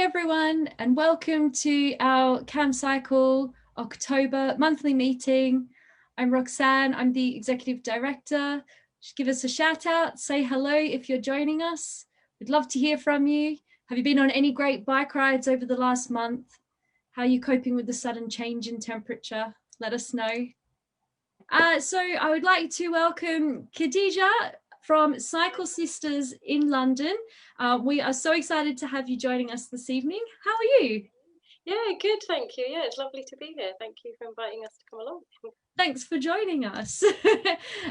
everyone, and welcome to our Camcycle October monthly meeting. I'm Roxanne, I'm the Executive Director. Just give us a shout out, say hello if you're joining us. We'd love to hear from you. Have you been on any great bike rides over the last month? How are you coping with the sudden change in temperature? Let us know. So I would like to welcome Khadijah from Cycle Sisters in London. We are so excited to have you joining us this evening. How are you? Yeah, good, thank you. Yeah, it's lovely to be here. Thank you for inviting us to come along. Thanks for joining us.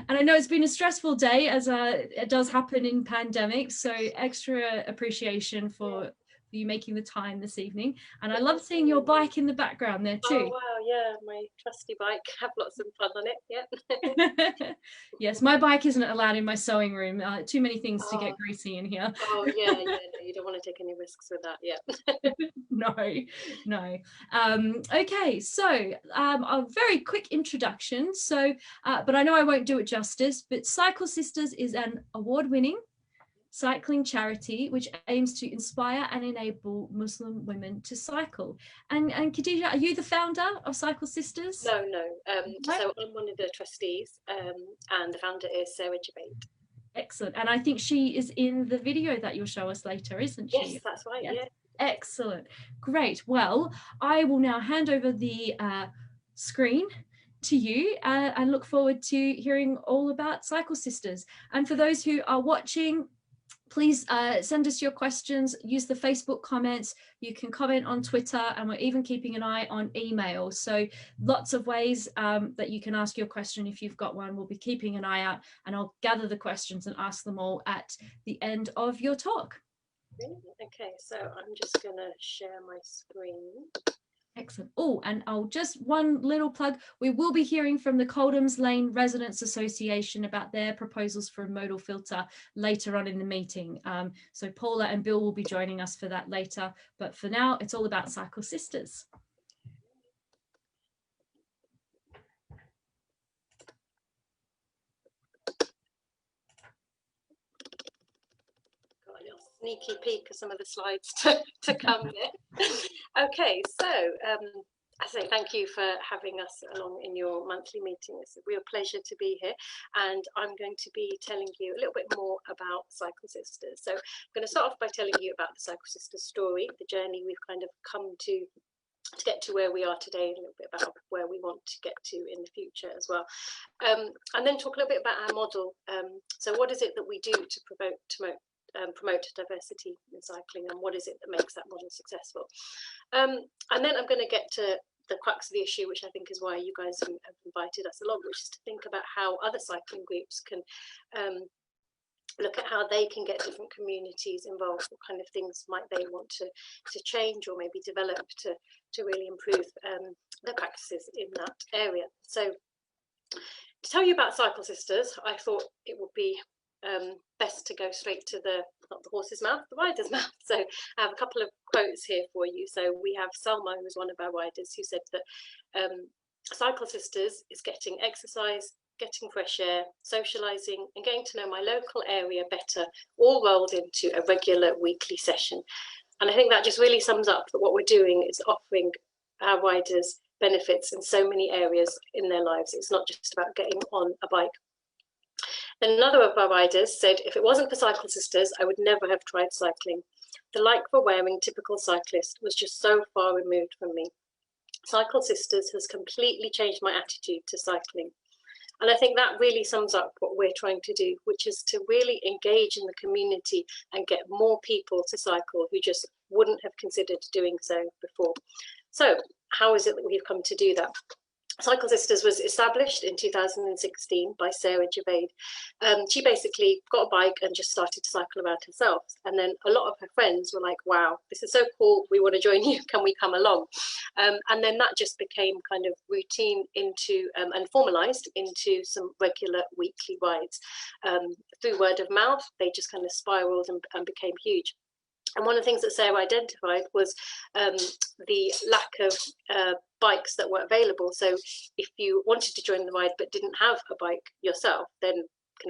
And I know it's been a stressful day, as it does happen in pandemics, so extra appreciation for you making the time this evening. And I love seeing your bike in the background there too. Oh wow, yeah, my trusty bike. Have lots of fun on it. Yeah. Yes, my bike isn't allowed in my sewing room. Too many things to get greasy in here. Oh yeah, no, you don't want to take any risks with that. Yeah. No. Okay, so a very quick introduction. So, but I know I won't do it justice, but Cycle Sisters is an award-winning cycling charity which aims to inspire and enable Muslim women to cycle. And Khadijah, are you the founder of Cycle Sisters? No. So I'm one of the trustees, and the founder is Sarah Zaidi. Excellent. And I think she is in the video that you'll show us later, isn't she? Yes, that's right. Yes. Yeah. Excellent. Great. Well, I will now hand over the screen to you and look forward to hearing all about Cycle Sisters. And for those who are watching, please send us your questions, use the Facebook comments, you can comment on Twitter, and we're even keeping an eye on email. So lots of ways that you can ask your question if you've got one. We'll be keeping an eye out, and I'll gather the questions and ask them all at the end of your talk. Okay, so I'm just going to share my screen. Excellent. Oh, and I'll just one little plug. We will be hearing from the Coldhams Lane Residents Association about their proposals for a modal filter later on in the meeting. So Paula and Bill will be joining us for that later. But for now, it's all about Cycle Sisters. Sneaky peek of some of the slides to come there. Okay, so I say thank you for having us along in your monthly meeting. It's a real pleasure to be here, and I'm going to be telling you a little bit more about Cycle Sisters. So I'm going to start off by telling you about the Cycle Sisters story, the journey we've kind of come to get to where we are today, a little bit about where we want to get to in the future as well, and then talk a little bit about our model. So what is it that we do to promote diversity in cycling, and what is it that makes that model successful? And then I'm going to get to the crux of the issue, which I think is why you guys have invited us along, which is to think about how other cycling groups can look at how they can get different communities involved. What kind of things might they want to change or maybe develop to really improve their practices in that area. So to tell you about Cycle Sisters, I thought it would be best to go straight to not the horse's mouth, the rider's mouth. So I have a couple of quotes here for you. So we have Selma, who's one of our riders, who said that Cycle Sisters is getting exercise, getting fresh air, socialising, and getting to know my local area better, all rolled into a regular weekly session. And I think that just really sums up that what we're doing is offering our riders benefits in so many areas in their lives. It's not just about getting on a bike. Then another of our riders said, if it wasn't for Cycle Sisters, I would never have tried cycling. The like-for-wearing typical cyclist was just so far removed from me. Cycle Sisters has completely changed my attitude to cycling. And I think that really sums up what we're trying to do, which is to really engage in the community and get more people to cycle who just wouldn't have considered doing so before. So how is it that we've come to do that? Cycle Sisters was established in 2016 by Sarah Zaidi. She basically got a bike and just started to cycle around herself. And then a lot of her friends were like, wow, this is so cool. We want to join you. Can we come along? And then that just became kind of routine into and formalized into some regular weekly rides. Through word of mouth, they just kind of spiraled and became huge. And one of the things that Sarah identified was the lack of bikes that were available. So if you wanted to join the ride but didn't have a bike yourself, then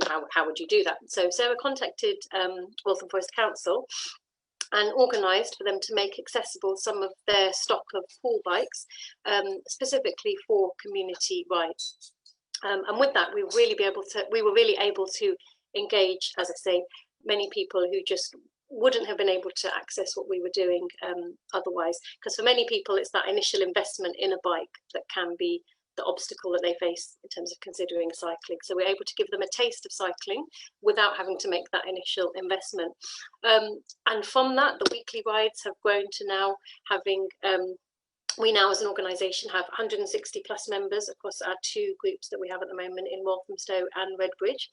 how would you do that? So Sarah contacted Waltham Forest Council and organised for them to make accessible some of their stock of pool bikes, specifically for community rides. And with that, we were really able to engage, as I say, many people who just wouldn't have been able to access what we were doing otherwise. Because for many people, it's that initial investment in a bike that can be the obstacle that they face in terms of considering cycling. So we're able to give them a taste of cycling without having to make that initial investment. And from that, the weekly rides have grown to now having we now as an organisation have 160 plus members across our two groups that we have at the moment in Walthamstow and Redbridge.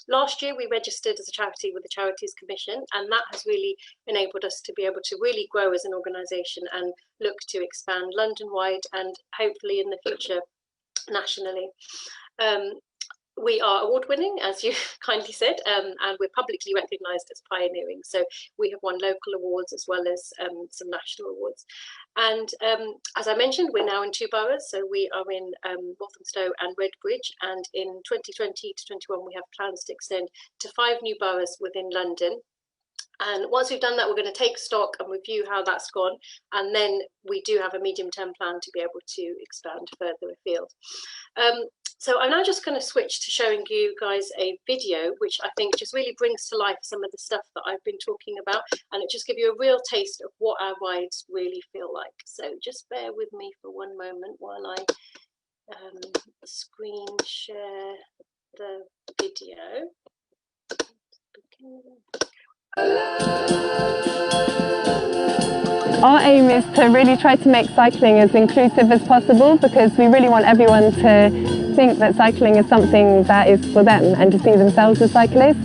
Last year we registered as a charity with the Charities Commission, and that has really enabled us to be able to really grow as an organisation and look to expand London-wide and hopefully in the future nationally. We are award-winning, as you kindly said, and we're publicly recognised as pioneering. So we have won local awards as well as some national awards. And as I mentioned, we're now in 2 boroughs. So we are in Walthamstow and Redbridge. And in 2020 to 21, we have plans to extend to 5 new boroughs within London. And once we've done that, we're going to take stock and review how that's gone. And then we do have a medium-term plan to be able to expand further afield. So I'm now just going to switch to showing you guys a video, which I think just really brings to life some of the stuff that I've been talking about, and it just gives you a real taste of what our rides really feel like. So just bear with me for one moment while I screen share the video. Our aim is to really try to make cycling as inclusive as possible, because we really want everyone to think that cycling is something that is for them and to see themselves as cyclists.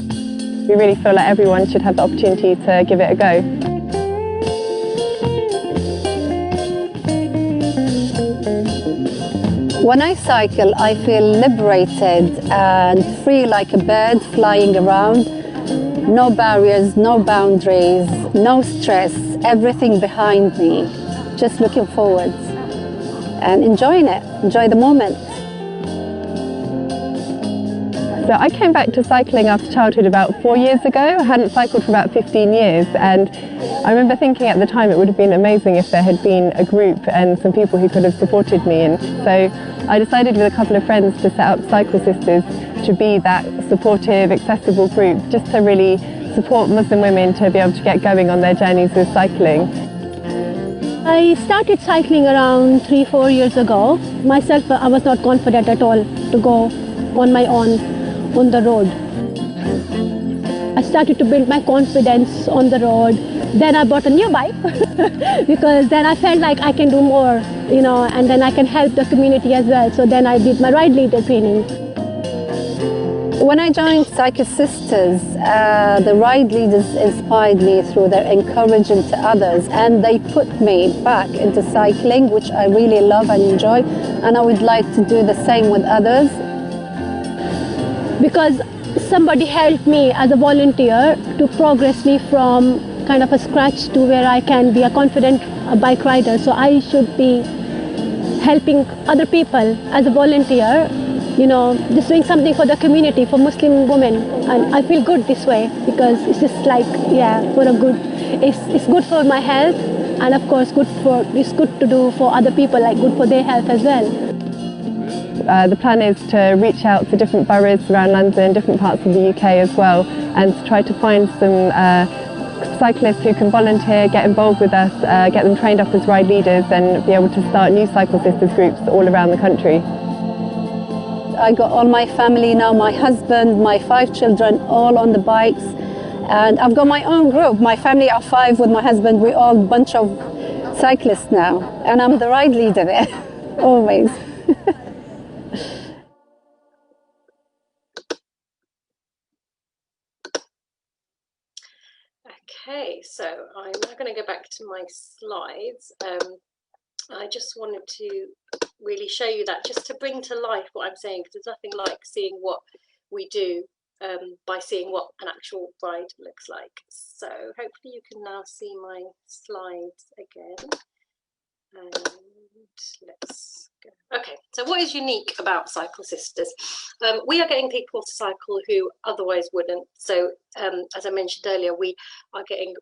We really feel like everyone should have the opportunity to give it a go. When I cycle, I feel liberated and free like a bird flying around. No barriers, no boundaries, no stress, everything behind me. Just looking forward and enjoying it, enjoy the moment. So I came back to cycling after childhood about 4 years ago. I hadn't cycled for about 15 years, and I remember thinking at the time it would have been amazing if there had been a group and some people who could have supported me. And so I decided with a couple of friends to set up Cycle Sisters to be that supportive, accessible group, just to really support Muslim women to be able to get going on their journeys with cycling. I started cycling around 3-4 years ago. Myself, I was not confident at all to go on my own on the road. I started to build my confidence on the road. Then I bought a new bike because then I felt like I can do more, you know, and then I can help the community as well. So then I did my ride leader training. When I joined Cycle Sisters, the ride leaders inspired me through their encouragement to others, and they put me back into cycling, which I really love and enjoy, and I would like to do the same with others. Because somebody helped me as a volunteer to progress me from kind of a scratch to where I can be a confident bike rider. So I should be helping other people as a volunteer, you know, just doing something for the community, for Muslim women. And I feel good this way because it's just like, yeah, for a good, it's good for my health, and of course it's good to do for other people, like good for their health as well. The plan is to reach out to different boroughs around London, different parts of the UK as well, and to try to find some cyclists who can volunteer, get involved with us, get them trained up as ride leaders, and be able to start new Cycle Sisters groups all around the country. I got all my family now, my husband, my 5 children, all on the bikes, and I've got my own group. My family are 5 with my husband. We're all a bunch of cyclists now, and I'm the ride leader there, always. Okay, so I'm now going to go back to my slides. I just wanted to really show you that, just to bring to life what I'm saying, because there's nothing like seeing what we do by seeing what an actual ride looks like. So hopefully you can now see my slides again. And let's go. Okay, so what is unique about Cycle Sisters? We are getting people to cycle who otherwise wouldn't. So as I mentioned earlier, we are getting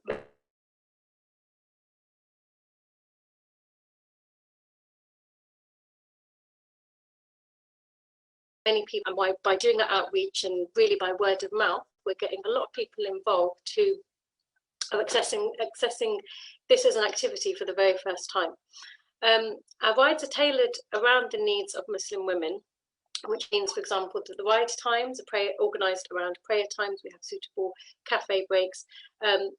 many people, and by doing that outreach and really by word of mouth, we're getting a lot of people involved who are accessing this as an activity for the very first time. Our rides are tailored around the needs of Muslim women, which means, for example, that the ride times are organised around prayer times. We have suitable cafe breaks.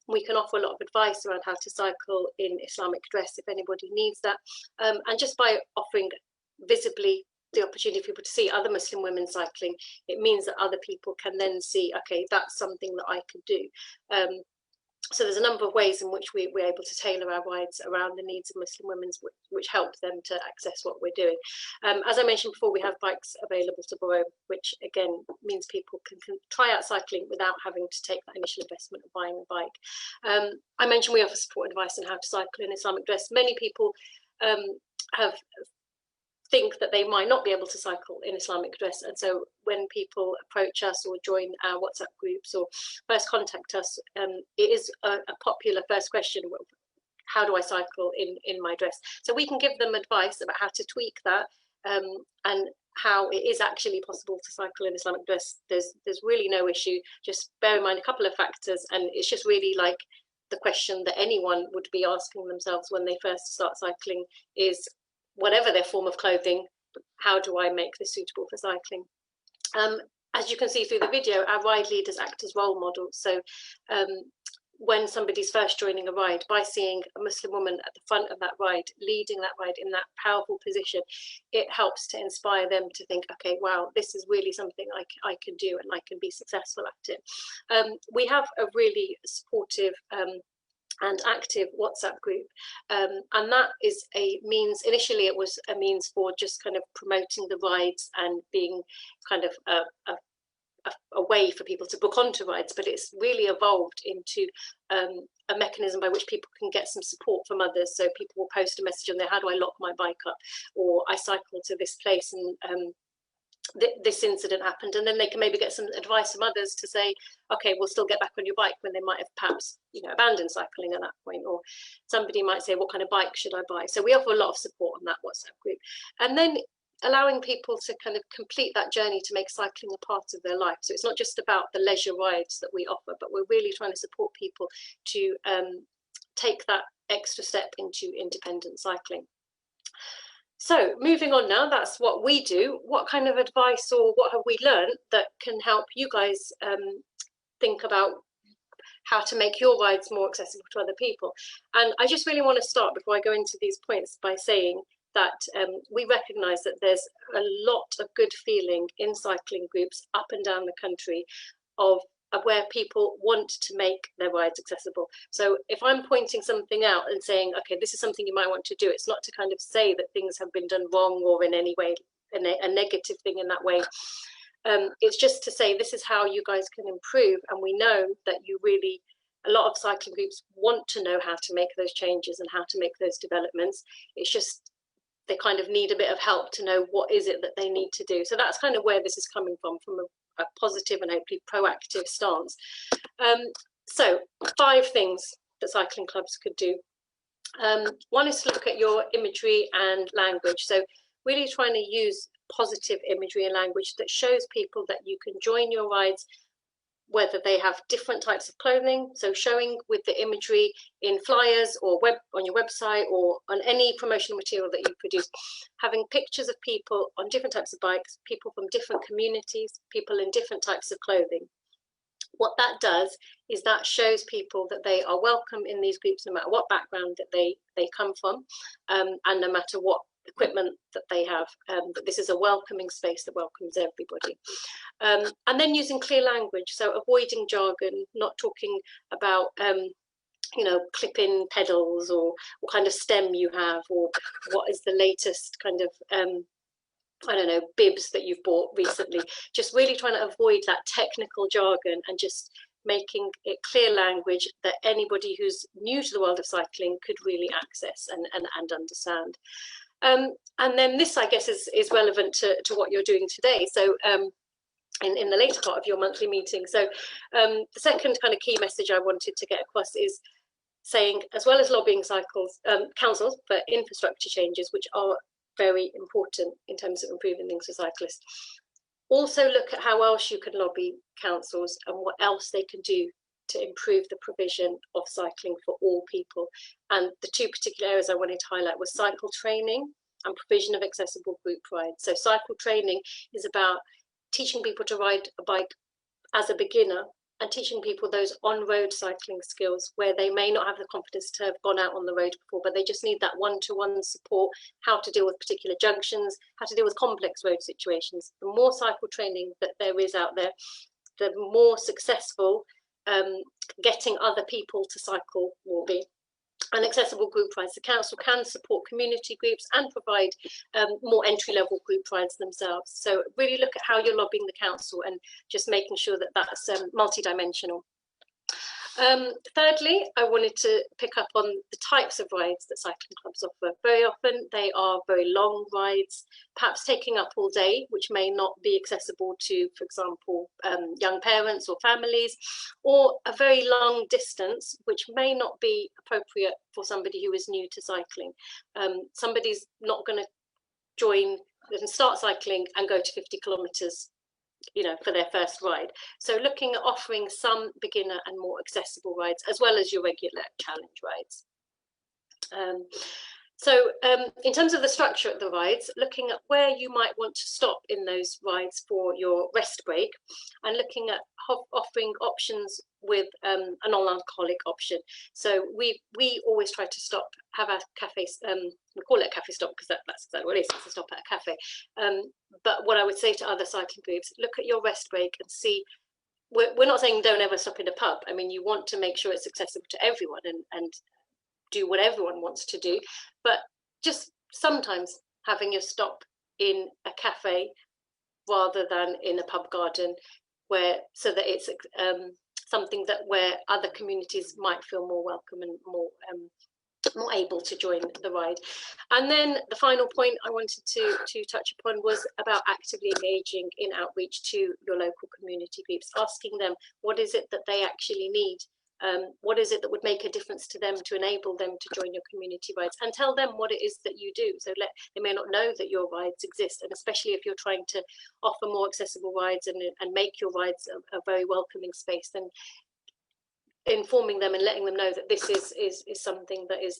We can offer a lot of advice around how to cycle in Islamic dress if anybody needs that. And just by offering visibly the opportunity for people to see other Muslim women cycling, it means that other people can then see, okay, that's something that I could do. So there's a number of ways in which we're able to tailor our rides around the needs of Muslim women, which help them to access what we're doing. As I mentioned before, we have bikes available to borrow, which again means people can try out cycling without having to take that initial investment of buying a bike. I mentioned we offer support advice on how to cycle in Islamic dress. Many people think that they might not be able to cycle in Islamic dress, and so when people approach us or join our WhatsApp groups or first contact us, it is a popular first question: how do I cycle in my dress? So we can give them advice about how to tweak that, and how it is actually possible to cycle in Islamic dress. There's really no issue. Just bear in mind a couple of factors, and it's just really like the question that anyone would be asking themselves when they first start cycling is, whatever their form of clothing, how do I make this suitable for cycling? As you can see through the video, our ride leaders act as role models. So when somebody's first joining a ride, by seeing a Muslim woman at the front of that ride, leading that ride in that powerful position, it helps to inspire them to think, okay, wow, this is really something I can do and I can be successful at it. We have a really supportive and active WhatsApp group, and that is a means. Initially it was a means for just kind of promoting the rides and being kind of a way for people to book onto rides, but it's really evolved into a mechanism by which people can get some support from others. So people will post a message on there: how do I lock my bike up, or I cycled to this place and this incident happened, and then they can maybe get some advice from others to say, okay, we'll still get back on your bike, when they might have perhaps, you know, abandoned cycling at that point. Or somebody might say, what kind of bike should I buy? So we offer a lot of support on that WhatsApp group, and then allowing people to kind of complete that journey to make cycling a part of their life. So it's not just about the leisure rides that we offer, but we're really trying to support people to take that extra step into independent cycling. So moving on now, that's what we do. What kind of advice or what have we learned that can help you guys think about how to make your rides more accessible to other people? And I just really want to start, before I go into these points, by saying that we recognise that there's a lot of good feeling in cycling groups up and down the country of where people want to make their rides accessible. So if I'm pointing something out and saying, okay, this is something you might want to do, it's not to kind of say that things have been done wrong or in any way a negative thing in that way. It's just to say this is how you guys can improve, and we know that you really, a lot of cycling groups want to know how to make those changes and how to make those developments. It's just they kind of need a bit of help to know what is it that they need to do. So that's kind of where this is coming from a positive and hopefully proactive stance. So 5 things that cycling clubs could do. One is to look at your imagery and language. So really trying to use positive imagery and language that shows people that you can join your rides whether they have different types of clothing. So showing with the imagery in flyers or on your website or on any promotional material that you produce, having pictures of people on different types of bikes, people from different communities, people in different types of clothing. What that does is that shows people that they are welcome in these groups, no matter what background that they come from, and no matter what equipment that they have, that this is a welcoming space that welcomes everybody. And then using clear language, so avoiding jargon, not talking about you know, clip-in pedals or what kind of stem you have, or what is the latest kind of I don't know, bibs that you've bought recently. Just really trying to avoid that technical jargon and just making it clear language that anybody who's new to the world of cycling could really access and understand. And then this, I guess, is relevant to what you're doing today. So in the later part of your monthly meeting. So the second kind of key message I wanted to get across is saying, as well as lobbying councils for infrastructure changes, which are very important in terms of improving things for cyclists, Also look at how else you can lobby councils and what else they can do to improve the provision of cycling for all people. And the two particular areas I wanted to highlight was cycle training and provision of accessible group rides. So cycle training is about teaching people to ride a bike as a beginner and teaching people those on-road cycling skills where they may not have the confidence to have gone out on the road before, but they just need that one-to-one support, how to deal with particular junctions, how to deal with complex road situations. The more cycle training that there is out there, the more successful getting other people to cycle will be. And accessible group rides, the council can support community groups and provide more entry-level group rides themselves. So really look at how you're lobbying the council and just making sure that that's multi-dimensional. Thirdly, I wanted to pick up on the types of rides that cycling clubs offer. Very often they are very long rides, perhaps taking up all day, which may not be accessible to, for example, young parents or families, or a very long distance, which may not be appropriate for somebody who is new to cycling. Somebody's not going to join and start cycling and go to 50 kilometres for their first ride. So looking at offering some beginner and more accessible rides, as well as your regular challenge rides. In terms of the structure of the rides, looking at where you might want to stop in those rides for your rest break, and looking at offering options with a non-alcoholic option. So we always try to stop, have our cafes, we call it a cafe stop because that's exactly what it is, it's a stop at a cafe. But what I would say to other cycling groups, look at your rest break and see, we're not saying don't ever stop in a pub. I mean, you want to make sure it's accessible to everyone and do what everyone wants to do, but just sometimes having your stop in a cafe rather than in a pub garden, so that it's something that where other communities might feel more welcome and more able to join the ride. And then the final point I wanted to touch upon was about actively engaging in outreach to your local community groups, asking them what is it that they actually need. What is it that would make a difference to them to enable them to join your community rides, and tell them what it is that you do. So they may not know that your rides exist, and especially if you're trying to offer more accessible rides and make your rides a very welcoming space, then informing them and letting them know that this is something that is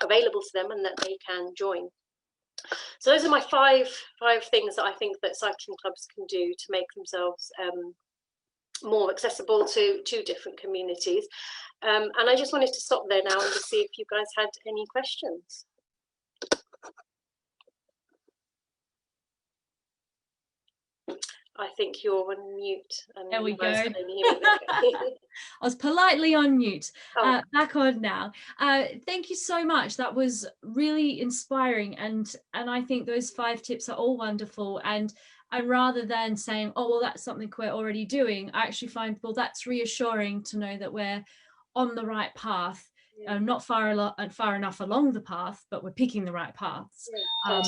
available to them and that they can join. So those are my five things that I think that cycling clubs can do to make themselves more accessible to different communities. And I just wanted to stop there now and just see if you guys had any questions. I think you're on mute. And there we go. I was politely on mute. Oh. Back on now. Thank you so much. That was really inspiring, and I think those 5 tips are all wonderful. And rather than saying, oh, well, that's something we're already doing, I actually find, well, that's reassuring to know that we're on the right path. Yeah. Not far enough along the path, but we're picking the right paths. Yeah,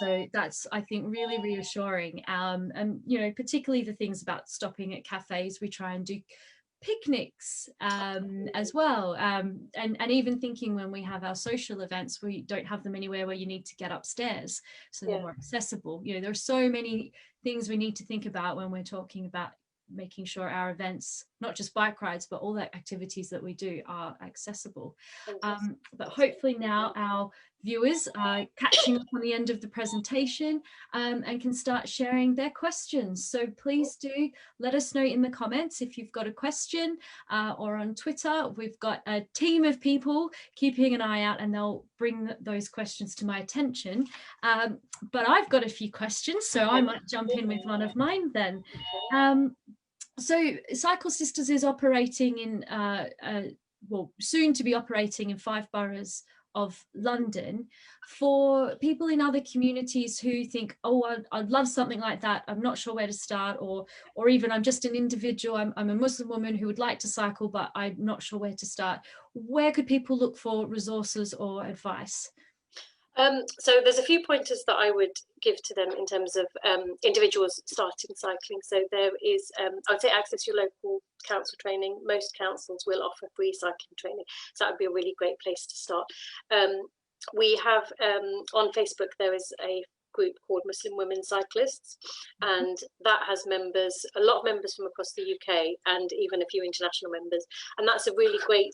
so that's, I think, really reassuring. And particularly the things about stopping at cafes, we try and do picnics as well, and even thinking when we have our social events, we don't have them anywhere where you need to get upstairs, so they're more accessible. There are so many things we need to think about when we're talking about making sure our events, not just bike rides, but all the activities that we do, are accessible. But hopefully now our viewers are catching up on the end of the presentation and can start sharing their questions. So please do let us know in the comments if you've got a question, or on Twitter. We've got a team of people keeping an eye out, and they'll bring those questions to my attention. But I've got a few questions, so I might jump in with one of mine then. So Cycle Sisters is operating in, soon to be operating in 5 boroughs of London. For people in other communities who think, oh, I'd love something like that, I'm not sure where to start, or even I'm just an individual, I'm a Muslim woman who would like to cycle, but I'm not sure where to start. Where could people look for resources or advice? So there's a few pointers that I would give to them in terms of individuals starting cycling. So there is, I would say, access your local council training. Most councils will offer free cycling training, so that would be a really great place to start. We have on Facebook, there is a group called Muslim Women Cyclists, and that has members, a lot of members from across the UK and even a few international members, and that's a really great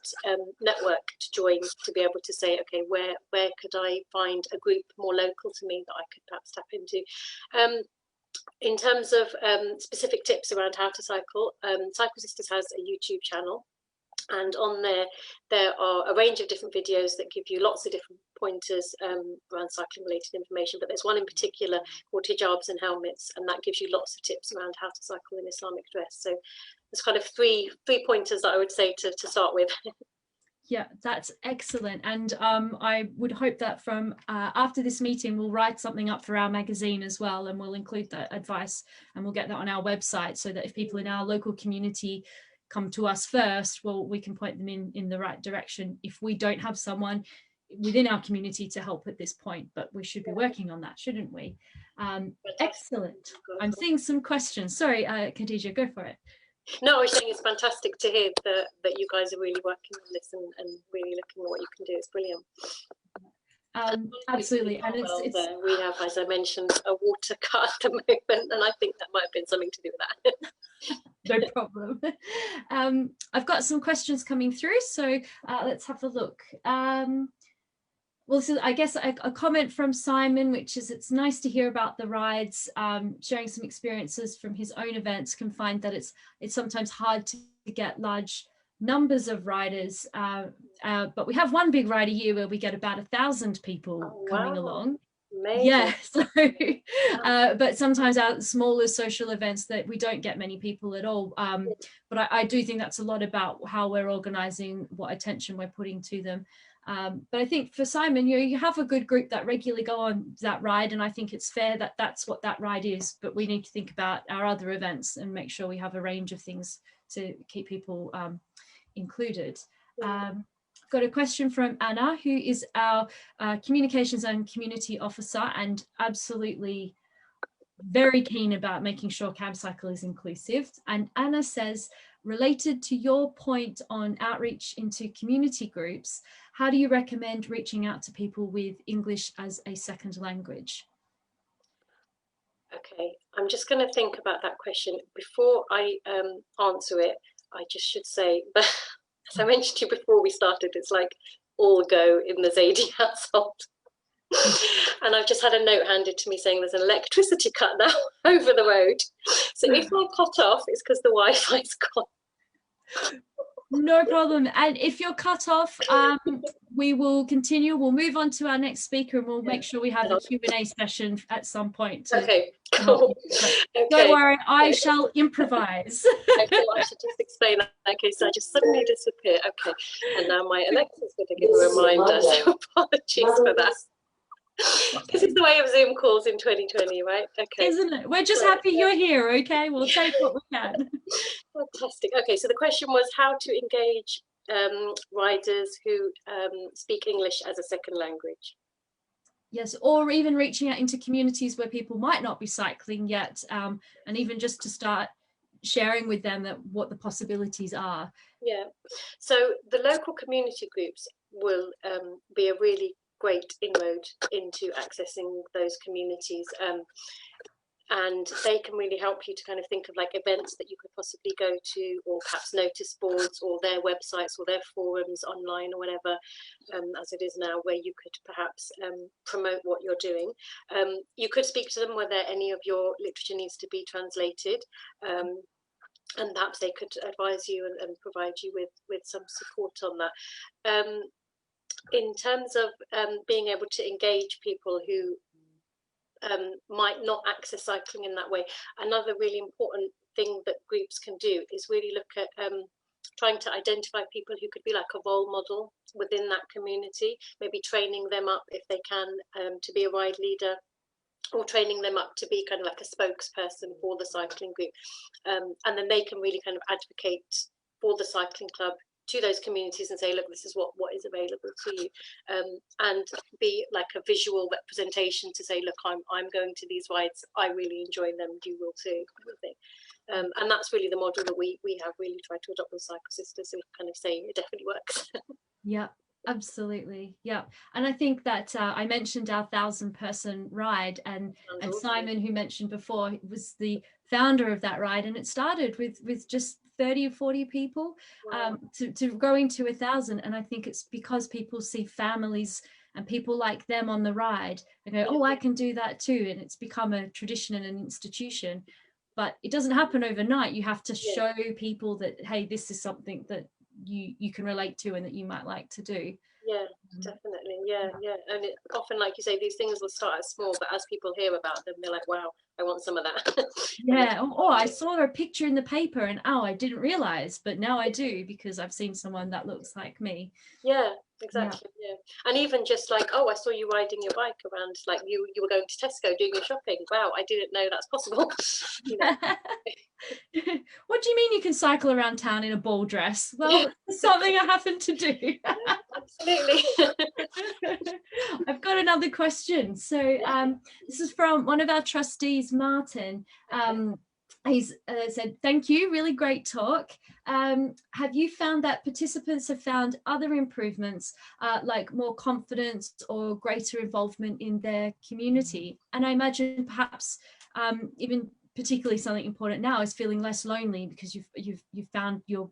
network to join, to be able to say, okay, where could I find a group more local to me that I could perhaps tap into. In terms of specific tips around how to cycle, Cycle Sisters has a YouTube channel, and on there are a range of different videos that give you lots of different pointers around cycling related information, but there's one in particular called Hijabs and Helmets, and that gives you lots of tips around how to cycle in Islamic dress. So there's kind of three pointers that I would say to start with. Yeah, that's excellent. And I would hope that from after this meeting, we'll write something up for our magazine as well, and we'll include that advice, and we'll get that on our website, so that if people in our local community come to us first, well, we can point them in the right direction if we don't have someone within our community to help at this point. But we should be working on that, shouldn't we? Excellent. I'm seeing some questions. Sorry, Khadijah, go for it. No, I was saying it's fantastic to hear that you guys are really working on this and really looking at what you can do. It's brilliant. Absolutely. And it's we have, as I mentioned, a water cut at the moment, and I think that might have been something to do with that. No problem. I've got some questions coming through, so let's have a look. Well, so I guess a comment from Simon, which is, it's nice to hear about the rides, sharing some experiences from his own events, can find that it's sometimes hard to get large numbers of riders, but we have one big ride a year where we get about 1,000 people coming along. Amazing. Yeah, so but sometimes our smaller social events that we don't get many people at all, but I do think that's a lot about how we're organizing, what attention we're putting to them. But I think for Simon, you have a good group that regularly go on that ride, and I think it's fair that that's what that ride is, but we need to think about our other events and make sure we have a range of things to keep people included. Got a question from Anna, who is our communications and community officer, and absolutely very keen about making sure Camcycle is inclusive. And Anna says, related to your point on outreach into community groups, how do you recommend reaching out to people with English as a second language? Okay, I'm just going to think about that question. Before I answer it, I just should say that, as I mentioned to you before we started, it's like all go in the Zaidi household. And I've just had a note handed to me saying there's an electricity cut now over the road. So if I cut off, it's because the Wi-Fi's gone. No problem. And if you're cut off, we will continue. We'll move on to our next speaker, and we'll make sure we have a Q&A session at some point. Okay, cool. Okay. Don't worry, I shall improvise. Okay, I should just explain that. Okay, so I just suddenly disappear. Okay, and now my Alexa's going to give a reminder, so apologies for that. This is the way of Zoom calls in 2020, right? Okay. Isn't it? We're just happy you're here, okay? We'll take what we can. Fantastic. Okay, so the question was how to engage riders who speak English as a second language. Yes, or even reaching out into communities where people might not be cycling yet, and even just to start sharing with them that what the possibilities are. Yeah, so the local community groups will be a really great inroad into accessing those communities, and they can really help you to kind of think of like events that you could possibly go to, or perhaps notice boards or their websites or their forums online or whatever, as it is now, where you could perhaps promote what you're doing. You could speak to them whether any of your literature needs to be translated, and perhaps they could advise you and provide you with some support on that. In terms of being able to engage people who might not access cycling in that way, another really important thing that groups can do is really look at trying to identify people who could be like a role model within that community, maybe training them up if they can to be a ride leader, or training them up to be kind of like a spokesperson for the cycling group, and then they can really kind of advocate for the cycling club to those communities and say, look, this is what is available to you, and be like a visual representation to say, look, I'm going to these rides, I really enjoy them, you will too, kind of thing. And that's really the model that we have really tried to adopt with Cycle Sisters, so we kind of say it definitely works. Yeah, Absolutely, yeah. And I think that I mentioned our 1,000-person ride, and Simon, who mentioned before, was the founder of that ride, and it started with just 30 or 40 people. Wow. To growing to 1,000. And I think it's because people see families and people like them on the ride and go, oh, I can do that too, and it's become a tradition and an institution. But it doesn't happen overnight. You have to show people that, hey, this is something that you can relate to and that you might like to do. Yeah, definitely. Yeah. And it, often, like you say, these things will start as small, but as people hear about them, they're like, wow, I want some of that. Yeah. Oh, I saw a picture in the paper and I didn't realize, but now I do, because I've seen someone that looks like me. Yeah, exactly. Yeah. And even just like, oh, I saw you riding your bike around, like you were going to Tesco doing your shopping. Wow, I didn't know that's possible. You know. What do you mean you can cycle around town in a ball dress? Well, it's something I happen to do. Absolutely. I've got another question. So this is from one of our trustees, Martin. He's said, thank you, really great talk. Have you found that participants have found other improvements, like more confidence or greater involvement in their community? And I imagine perhaps even particularly something important now is feeling less lonely because you've found your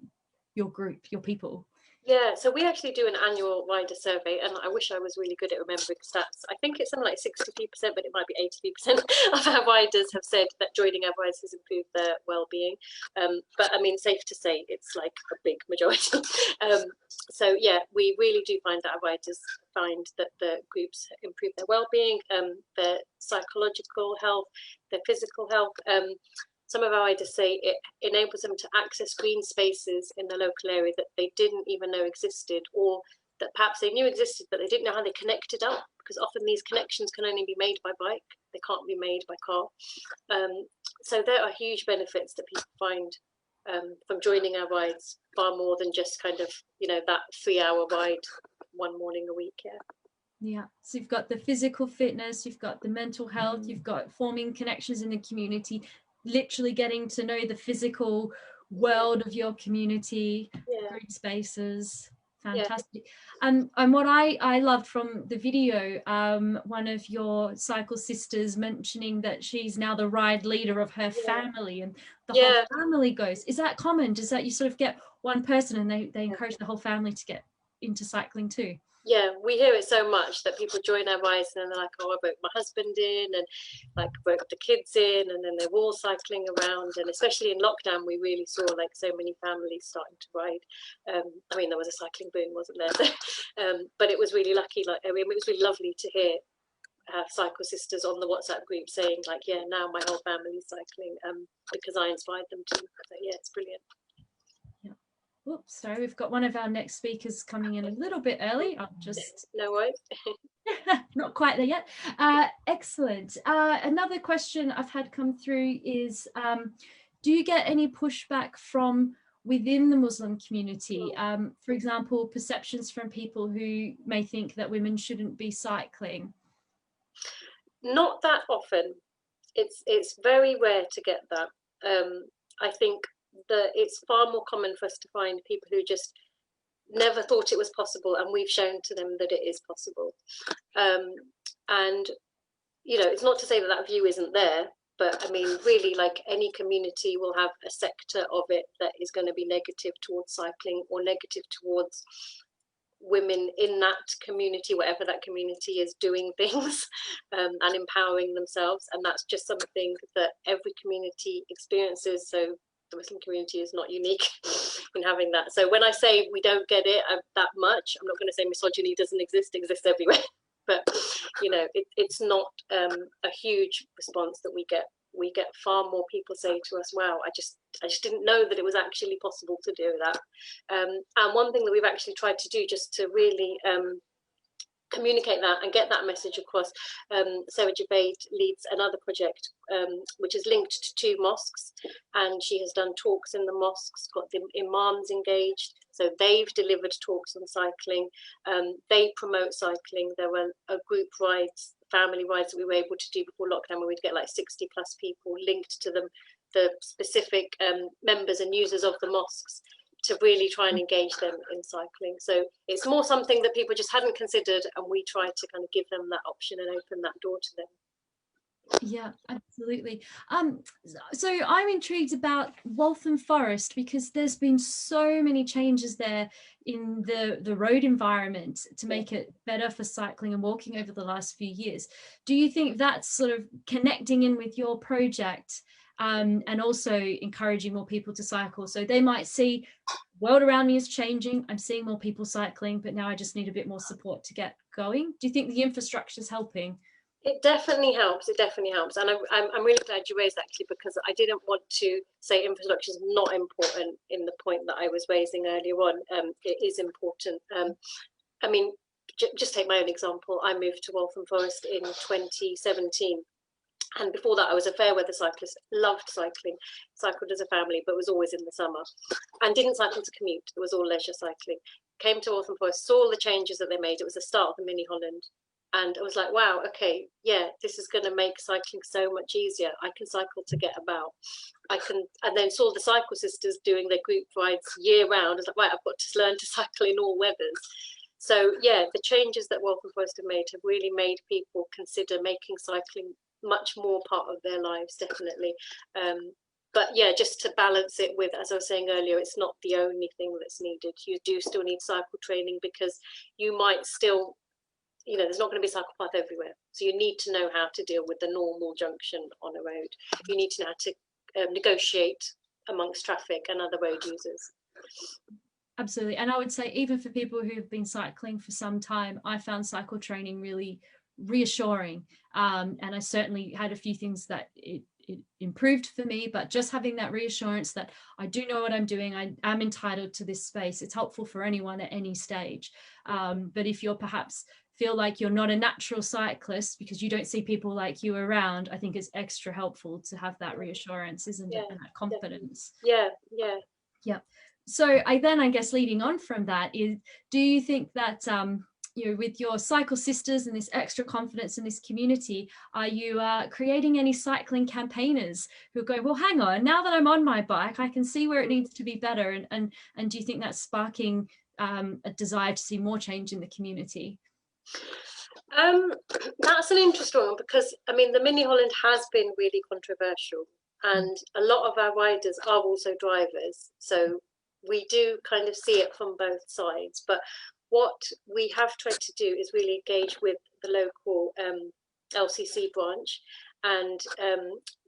group, your people. Yeah, so we actually do an annual rider survey, and I wish I was really good at remembering stats. I think it's something like 63%, but it might be 83% of our riders have said that joining our rides has improved their well-being. But I mean, safe to say, it's like a big majority. So yeah, we really do find that our riders find that the groups improve their well-being, their psychological health, their physical health. Some of our riders say it enables them to access green spaces in the local area that they didn't even know existed, or that perhaps they knew existed, but they didn't know how they connected up, because often these connections can only be made by bike. They can't be made by car. So there are huge benefits that people find from joining our rides, far more than just kind of, you know, that 3-hour ride one morning a week. Yeah, so you've got the physical fitness, you've got the mental health, you've got forming connections in the community, literally getting to know the physical world of your community, green spaces. Fantastic. And what I loved from the video, one of your cycle sisters mentioning that she's now the ride leader of her family, and the whole family goes. Is that common? Does that you sort of get one person and they encourage the whole family to get into cycling too? Yeah, we hear it so much that people join our rides and then they're like, oh, I broke my husband in, and like broke the kids in, and then they're all cycling around. And especially in lockdown, we really saw like so many families starting to ride. I mean, there was a cycling boom, wasn't there? But it was really lucky. Like, I mean, it was really lovely to hear cycle sisters on the WhatsApp group saying like, yeah, now my whole family's cycling because I inspired them to. So yeah, it's brilliant. Oops, sorry, we've got one of our next speakers coming in a little bit early. I'll just... No worries. Not quite there yet. Excellent. Another question I've had come through is, do you get any pushback from within the Muslim community? For example, perceptions from people who may think that women shouldn't be cycling? Not that often. It's very rare to get that. I think that it's far more common for us to find people who just never thought it was possible, and we've shown to them that it is possible. And you know, it's not to say that that view isn't there, but I mean, really, like any community will have a sector of it that is going to be negative towards cycling or negative towards women in that community, whatever that community is, doing things and empowering themselves. And that's just something that every community experiences. So the Muslim community is not unique in having that. So when I say we don't get it that much, I'm not going to say misogyny doesn't exist, it exists everywhere. But you know, it's not a huge response that we get. We get far more people say to us, wow, I just didn't know that it was actually possible to do that. And one thing that we've actually tried to do just to really communicate that and get that message across, Sarah Javeid leads another project which is linked to 2 mosques, and she has done talks in the mosques, got the imams engaged, so they've delivered talks on cycling. They promote cycling. There were group rides, family rides that we were able to do before lockdown, where we'd get like 60+ people linked to them, the specific members and users of the mosques, to really try and engage them in cycling. So it's more something that people just hadn't considered, and we try to kind of give them that option and open that door to them. Yeah, absolutely. So I'm intrigued about Waltham Forest, because there's been so many changes there in the road environment to make it better for cycling and walking over the last few years. Do you think that's sort of connecting in with your project, and also encouraging more people to cycle? So they might see, world around me is changing, I'm seeing more people cycling, but now I just need a bit more support to get going. Do you think the infrastructure is helping? It definitely helps. It definitely helps, and I'm really glad you raised that, actually, because I didn't want to say infrastructure is not important in the point that I was raising earlier on. It is important. I mean, just take my own example. I moved to Waltham Forest in 2017, and before that I was a fair weather cyclist, loved cycling, cycled as a family, but was always in the summer, and didn't cycle to commute. It was all leisure cycling. Came to Waltham Forest, saw the changes that they made. It was the start of the Mini Holland. And I was like, wow, okay, yeah, this is going to make cycling so much easier. I can cycle to get about. And then saw the Cycle Sisters doing their group rides year round. I was like, right, I've got to learn to cycle in all weathers. So yeah, the changes that Waltham Forest have made have really made people consider making cycling much more part of their lives, definitely. But yeah, just to balance it with, as I was saying earlier, it's not the only thing that's needed. You do still need cycle training, because you might still, you know, there's not going to be a cycle path everywhere. So you need to know how to deal with the normal junction on a road. You need to know how to negotiate amongst traffic and other road users. Absolutely. And I would say, even for people who have been cycling for some time, I found cycle training really reassuring. And I certainly had a few things that it improved for me, but just having that reassurance that I do know what I'm doing, I am entitled to this space, it's helpful for anyone at any stage. But if you're perhaps feel like you're not a natural cyclist because you don't see people like you around, I think it's extra helpful to have that reassurance, isn't it? And that confidence. Yeah. So I guess leading on from that is, do you think that you know, with your Cycle Sisters and this extra confidence in this community, are you creating any cycling campaigners who go, well, hang on, now that I'm on my bike, I can see where it needs to be better, and do you think that's sparking a desire to see more change in the community? That's an interesting one, because I mean, the Mini Holland has been really controversial, and a lot of our riders are also drivers, so we do kind of see it from both sides. But what we have tried to do is really engage with the local LCC branch, and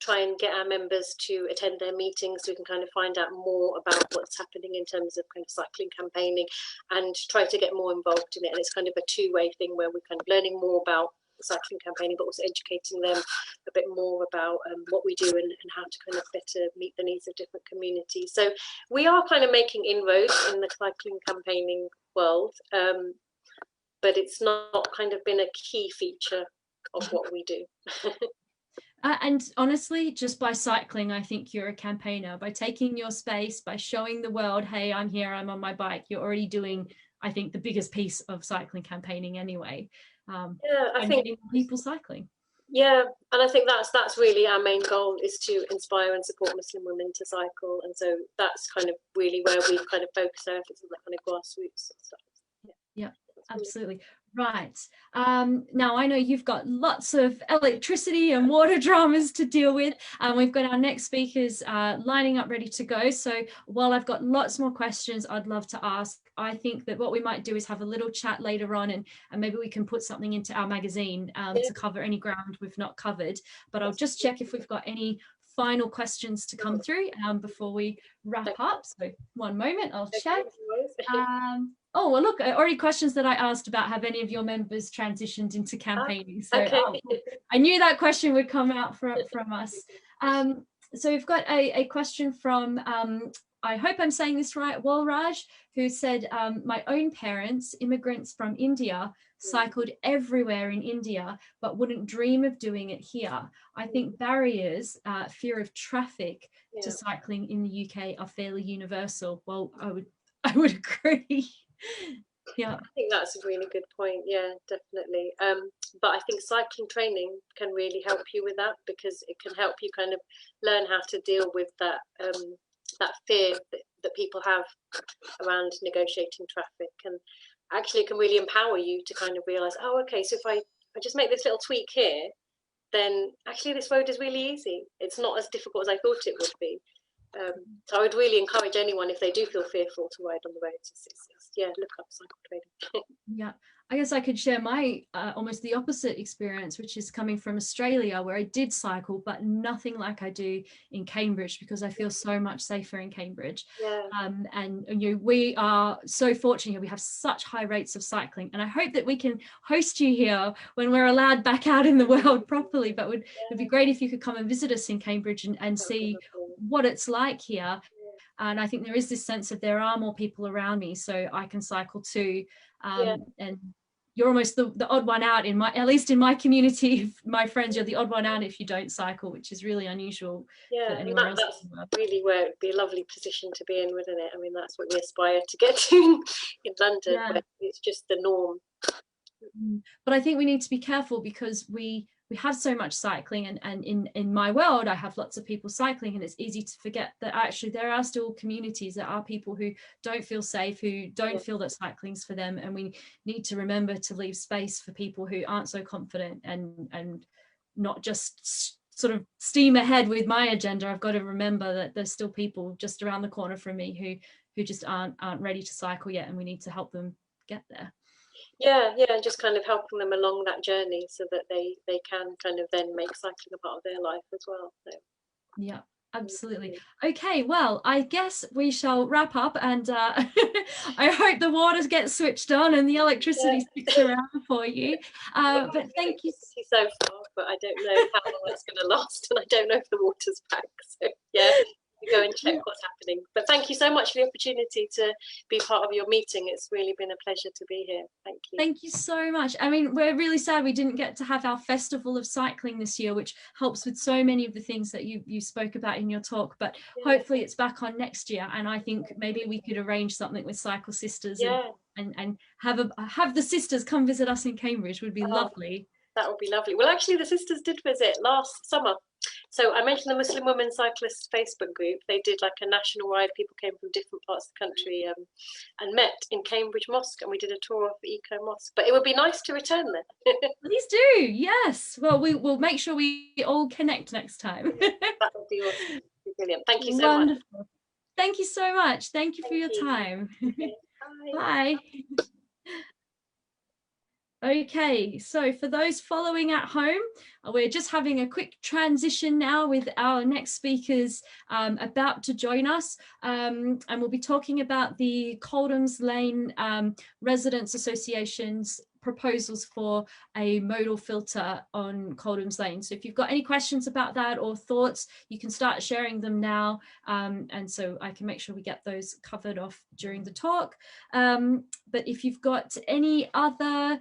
try and get our members to attend their meetings, so we can kind of find out more about what's happening in terms of kind of cycling campaigning, and try to get more involved in it. And it's kind of a two-way thing, where we're kind of learning more about cycling campaigning, but also educating them a bit more about what we do, and how to kind of better meet the needs of different communities. So we are kind of making inroads in the cycling campaigning world, but it's not kind of been a key feature of what we do. And honestly, just by cycling, I think you're a campaigner. By taking your space, by showing the world, hey, I'm here, I'm on my bike, you're already doing, I think, the biggest piece of cycling campaigning anyway. I think people cycling. Yeah, and I think that's really our main goal, is to inspire and support Muslim women to cycle. And so that's kind of really where we kind of focus our efforts on, that kind of grassroots stuff. Yeah, absolutely. Right. Now I know you've got lots of electricity and water dramas to deal with, and we've got our next speakers lining up ready to go. So while I've got lots more questions I'd love to ask, I think that what we might do is have a little chat later on, and maybe we can put something into our magazine to cover any ground we've not covered. But I'll just check if we've got any final questions to come through before we wrap up. So one moment, I'll check. Oh, well, look, already questions that I asked about, have any of your members transitioned into campaigning? So I knew that question would come out from us. So we've got a question from, I hope I'm saying this right, Walraj, who said, my own parents, immigrants from India, cycled everywhere in India, but wouldn't dream of doing it here. I think barriers, fear of traffic to cycling in the UK are fairly universal. Well, I would agree. Yeah, I think that's a really good point. Yeah, definitely. But I think cycling training can really help you with that, because it can help you kind of learn how to deal with that that fear that people have around negotiating traffic, and actually it can really empower you to kind of realize, oh, okay, so if I just make this little tweak here, then actually this road is really easy. It's not as difficult as I thought it would be. So I would really encourage anyone, if they do feel fearful to ride on the roads, yeah, look up cycle trading. Yeah, I guess I could share my almost the opposite experience, which is coming from Australia, where I did cycle, but nothing like I do in Cambridge, because I feel so much safer in Cambridge. Yeah. And you know, we are so fortunate. We have such high rates of cycling, and I hope that we can host you here when we're allowed back out in the world properly. But it'd be great if you could come and visit us in Cambridge and see what it's like here. And I think there is this sense of there are more people around me, so I can cycle too. And you're almost the odd one out in at least in my community, my friends, you're the odd one out if you don't cycle, which is really unusual for anyone else. That's really where it'd be a lovely position to be in, wouldn't it? I mean, that's what we aspire to get to in London, where it's just the norm. But I think we need to be careful, because we have so much cycling, and in my world I have lots of people cycling, and it's easy to forget that actually there are still communities, there are people who don't feel safe, who don't feel that cycling's for them, and we need to remember to leave space for people who aren't so confident, and not just sort of steam ahead with my agenda. I've got to remember that there's still people just around the corner from me who just aren't ready to cycle yet, and we need to help them get there. Yeah, and just kind of helping them along that journey, so that they can kind of then make cycling a part of their life as well. So. Yeah, absolutely. Okay, well, I guess we shall wrap up, and I hope the water gets switched on and the electricity sticks around for you. But thank you so far, but I don't know how long it's going to last, and I don't know if the water's back. So yeah. Go and check what's happening. But thank you so much for the opportunity to be part of your meeting. It's really been a pleasure to be here. Thank you. Thank you so much. I mean, we're really sad we didn't get to have our festival of cycling this year, which helps with so many of the things that you spoke about in your talk, but hopefully it's back on next year, and I think maybe we could arrange something with Cycle Sisters and have the sisters come visit us in Cambridge. Would be lovely. That would be lovely. Well, actually the sisters did visit last summer. So I mentioned the Muslim Women Cyclists Facebook group. They did like a national ride. People came from different parts of the country and met in Cambridge Mosque, and we did a tour of the Eco Mosque. But it would be nice to return there. Please do, yes. Well, we will make sure we all connect next time. That would be awesome. Brilliant. Thank you so much. Thank you so much. Thank you for your time. Okay. Bye. Okay, so for those following at home, we're just having a quick transition now with our next speakers about to join us, and we'll be talking about the Coldhams Lane Residents Association's proposals for a modal filter on Coldhams Lane. So if you've got any questions about that or thoughts, you can start sharing them now, and so I can make sure we get those covered off during the talk. But if you've got any other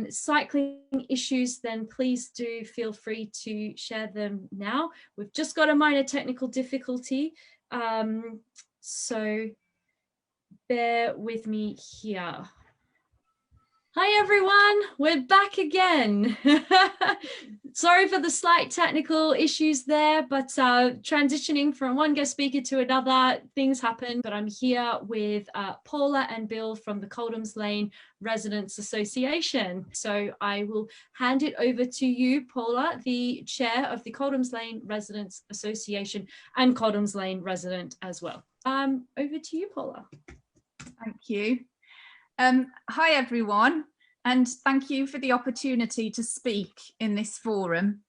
cycling issues, then please do feel free to share them now. We've just got a minor technical difficulty, so bear with me here. Hi everyone, we're back again. Sorry for the slight technical issues there, but transitioning from one guest speaker to another, things happen. But I'm here with Paula and Bill from the Coldhams Lane Residents Association. So I will hand it over to you, Paula, the chair of the Coldhams Lane Residents Association and Coldhams Lane resident as well. Over to you, Paula. Thank you. Hi everyone, and thank you for the opportunity to speak in this forum.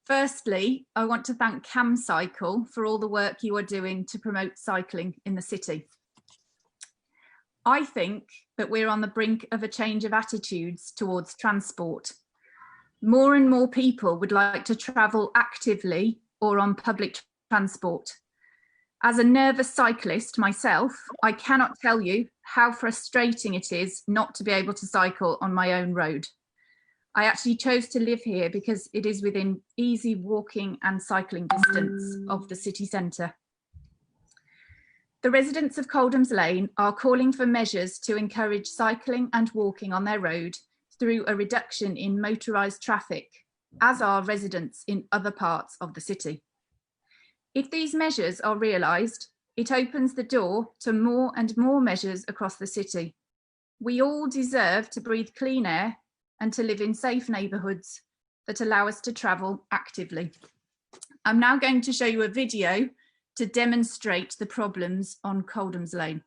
Firstly, I want to thank Camcycle for all the work you are doing to promote cycling in the city. I think that we're on the brink of a change of attitudes towards transport. More and more people would like to travel actively or on public transport. As a nervous cyclist myself, I cannot tell you how frustrating it is not to be able to cycle on my own road. I actually chose to live here because it is within easy walking and cycling distance of the city centre. The residents of Coldhams Lane are calling for measures to encourage cycling and walking on their road through a reduction in motorised traffic, as are residents in other parts of the city. If these measures are realised, It opens the door to more and more measures across the city. We all deserve to breathe clean air and to live in safe neighbourhoods that allow us to travel actively. I'm now going to show you a video to demonstrate the problems on Coldhams Lane.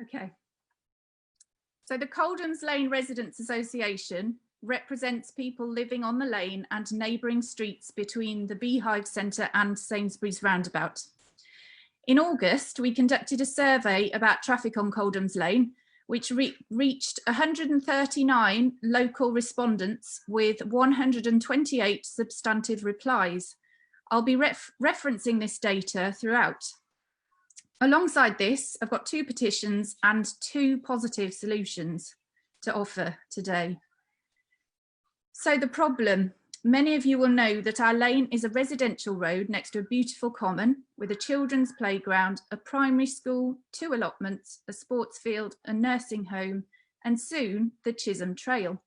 Okay. So the Coldhams Lane Residents Association represents people living on the lane and neighbouring streets between the Beehive Centre and Sainsbury's Roundabout. In August, we conducted a survey about traffic on Coldhams Lane, which reached 139 local respondents with 128 substantive replies. I'll be referencing this data throughout. Alongside this, I've got 2 petitions and 2 positive solutions to offer today. So the problem, many of you will know that our lane is a residential road next to a beautiful common with a children's playground, a primary school, 2 allotments, a sports field, a nursing home, and soon the Chisholm Trail.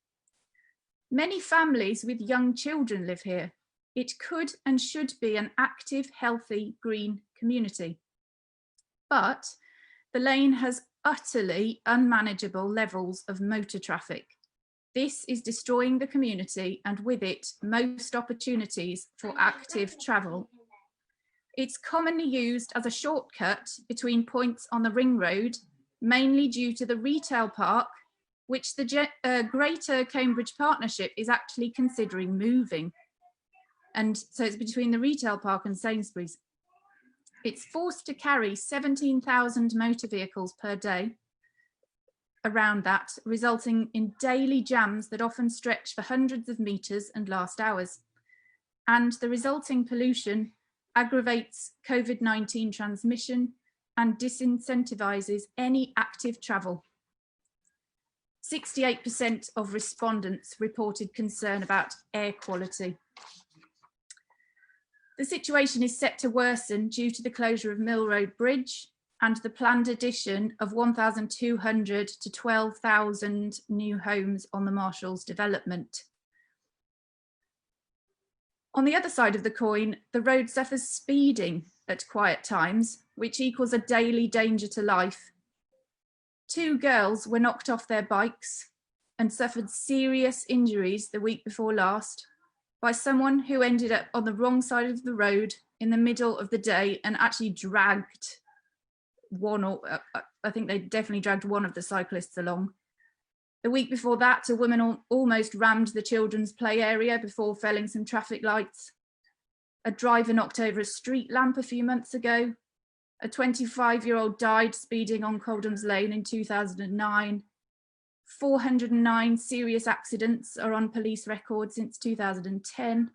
Many families with young children live here. It could and should be an active, healthy, green community. But the lane has utterly unmanageable levels of motor traffic. This is destroying the community and with it, most opportunities for active travel. It's commonly used as a shortcut between points on the ring road, mainly due to the retail park, which the Greater Cambridge Partnership is actually considering moving. And so it's between the retail park and Sainsbury's. It's forced to carry 17,000 motor vehicles per day around that, resulting in daily jams that often stretch for hundreds of metres and last hours. And the resulting pollution aggravates COVID-19 transmission, and disincentivises any active travel. 68% of respondents reported concern about air quality. The situation is set to worsen due to the closure of Mill Road Bridge and the planned addition of 1,200 to 12,000 new homes on the Marshalls development. On the other side of the coin, the road suffers speeding at quiet times, which equals a daily danger to life. 2 girls were knocked off their bikes and suffered serious injuries the week before last by someone who ended up on the wrong side of the road in the middle of the day and actually dragged I think they definitely dragged one of the cyclists along. The week before that, a woman almost rammed the children's play area before felling some traffic lights. A driver knocked over a street lamp a few months ago. A 25-year-old died speeding on Coldhams Lane in 2009. 409 serious accidents are on police records since 2010.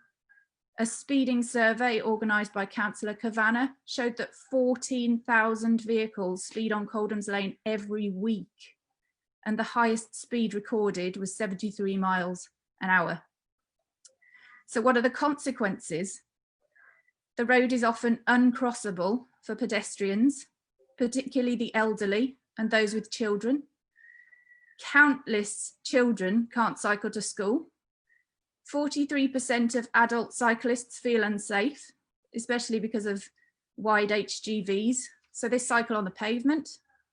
A speeding survey organised by Councillor Kavanagh showed that 14,000 vehicles speed on Coldhams Lane every week, and the highest speed recorded was 73 miles an hour. So what are the consequences? The road is often uncrossable for pedestrians, particularly the elderly and those with children. Countless children can't cycle to school. 43% of adult cyclists feel unsafe, especially because of wide HGVs. So they cycle on the pavement,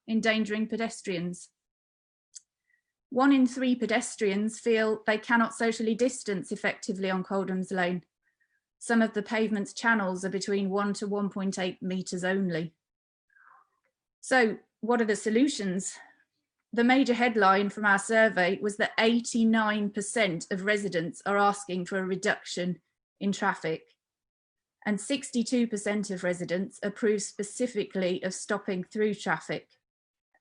endangering pedestrians. 1 in 3 pedestrians feel they cannot socially distance effectively on Coldhams Lane. Some of the pavement's channels are between 1 to 1.8 metres only. So what are the solutions? The major headline from our survey was that 89% of residents are asking for a reduction in traffic, and 62% of residents approve specifically of stopping through traffic.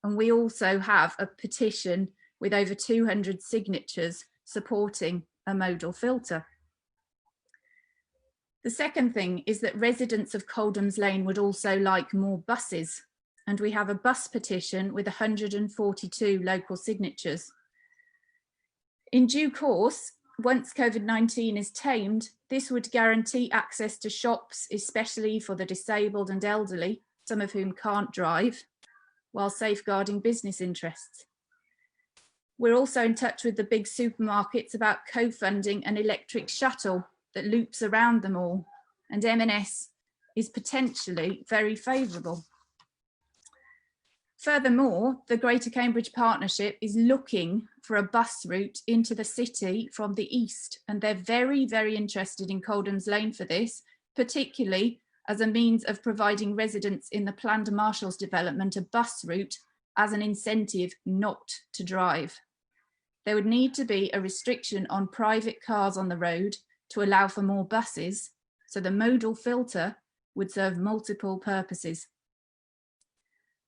And we also have a petition with over 200 signatures supporting a modal filter. The second thing is that residents of Coldhams Lane would also like more buses, and we have a bus petition with 142 local signatures. In due course, once COVID-19 is tamed, this would guarantee access to shops, especially for the disabled and elderly, some of whom can't drive, while safeguarding business interests. We're also in touch with the big supermarkets about co-funding an electric shuttle that loops around them all, and M&S is potentially very favourable. Furthermore, the Greater Cambridge Partnership is looking for a bus route into the city from the east, and they're very, very interested in Coldhams Lane for this, particularly as a means of providing residents in the planned Marshalls development a bus route as an incentive not to drive. There would need to be a restriction on private cars on the road to allow for more buses, so the modal filter would serve multiple purposes.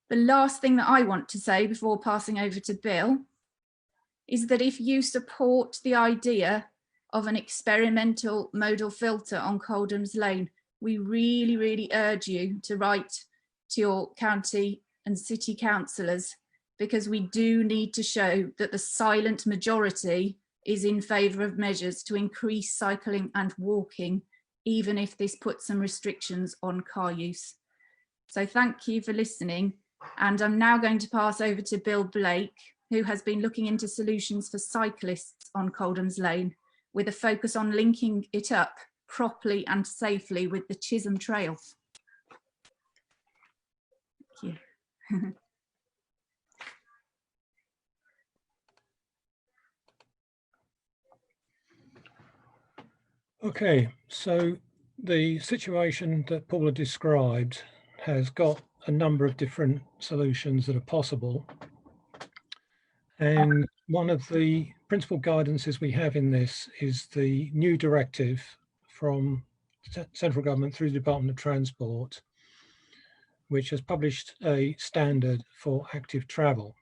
The last thing that I want to say before passing over to Bill is that if you support the idea of an experimental modal filter on Coldhams Lane, we really, really urge you to write to your county and city councillors, because we do need to show that the silent majority is in favour of measures to increase cycling and walking, even if this puts some restrictions on car use. So thank you for listening. And I'm now going to pass over to Bill Blake, who has been looking into solutions for cyclists on Coldhams Lane, with a focus on linking it up properly and safely with the Chisholm Trail. Thank you. Okay, so the situation that Paula described has got a number of different solutions that are possible. And one of the principal guidances we have in this is the new directive from central government through the Department of Transport, which has published a standard for active travel.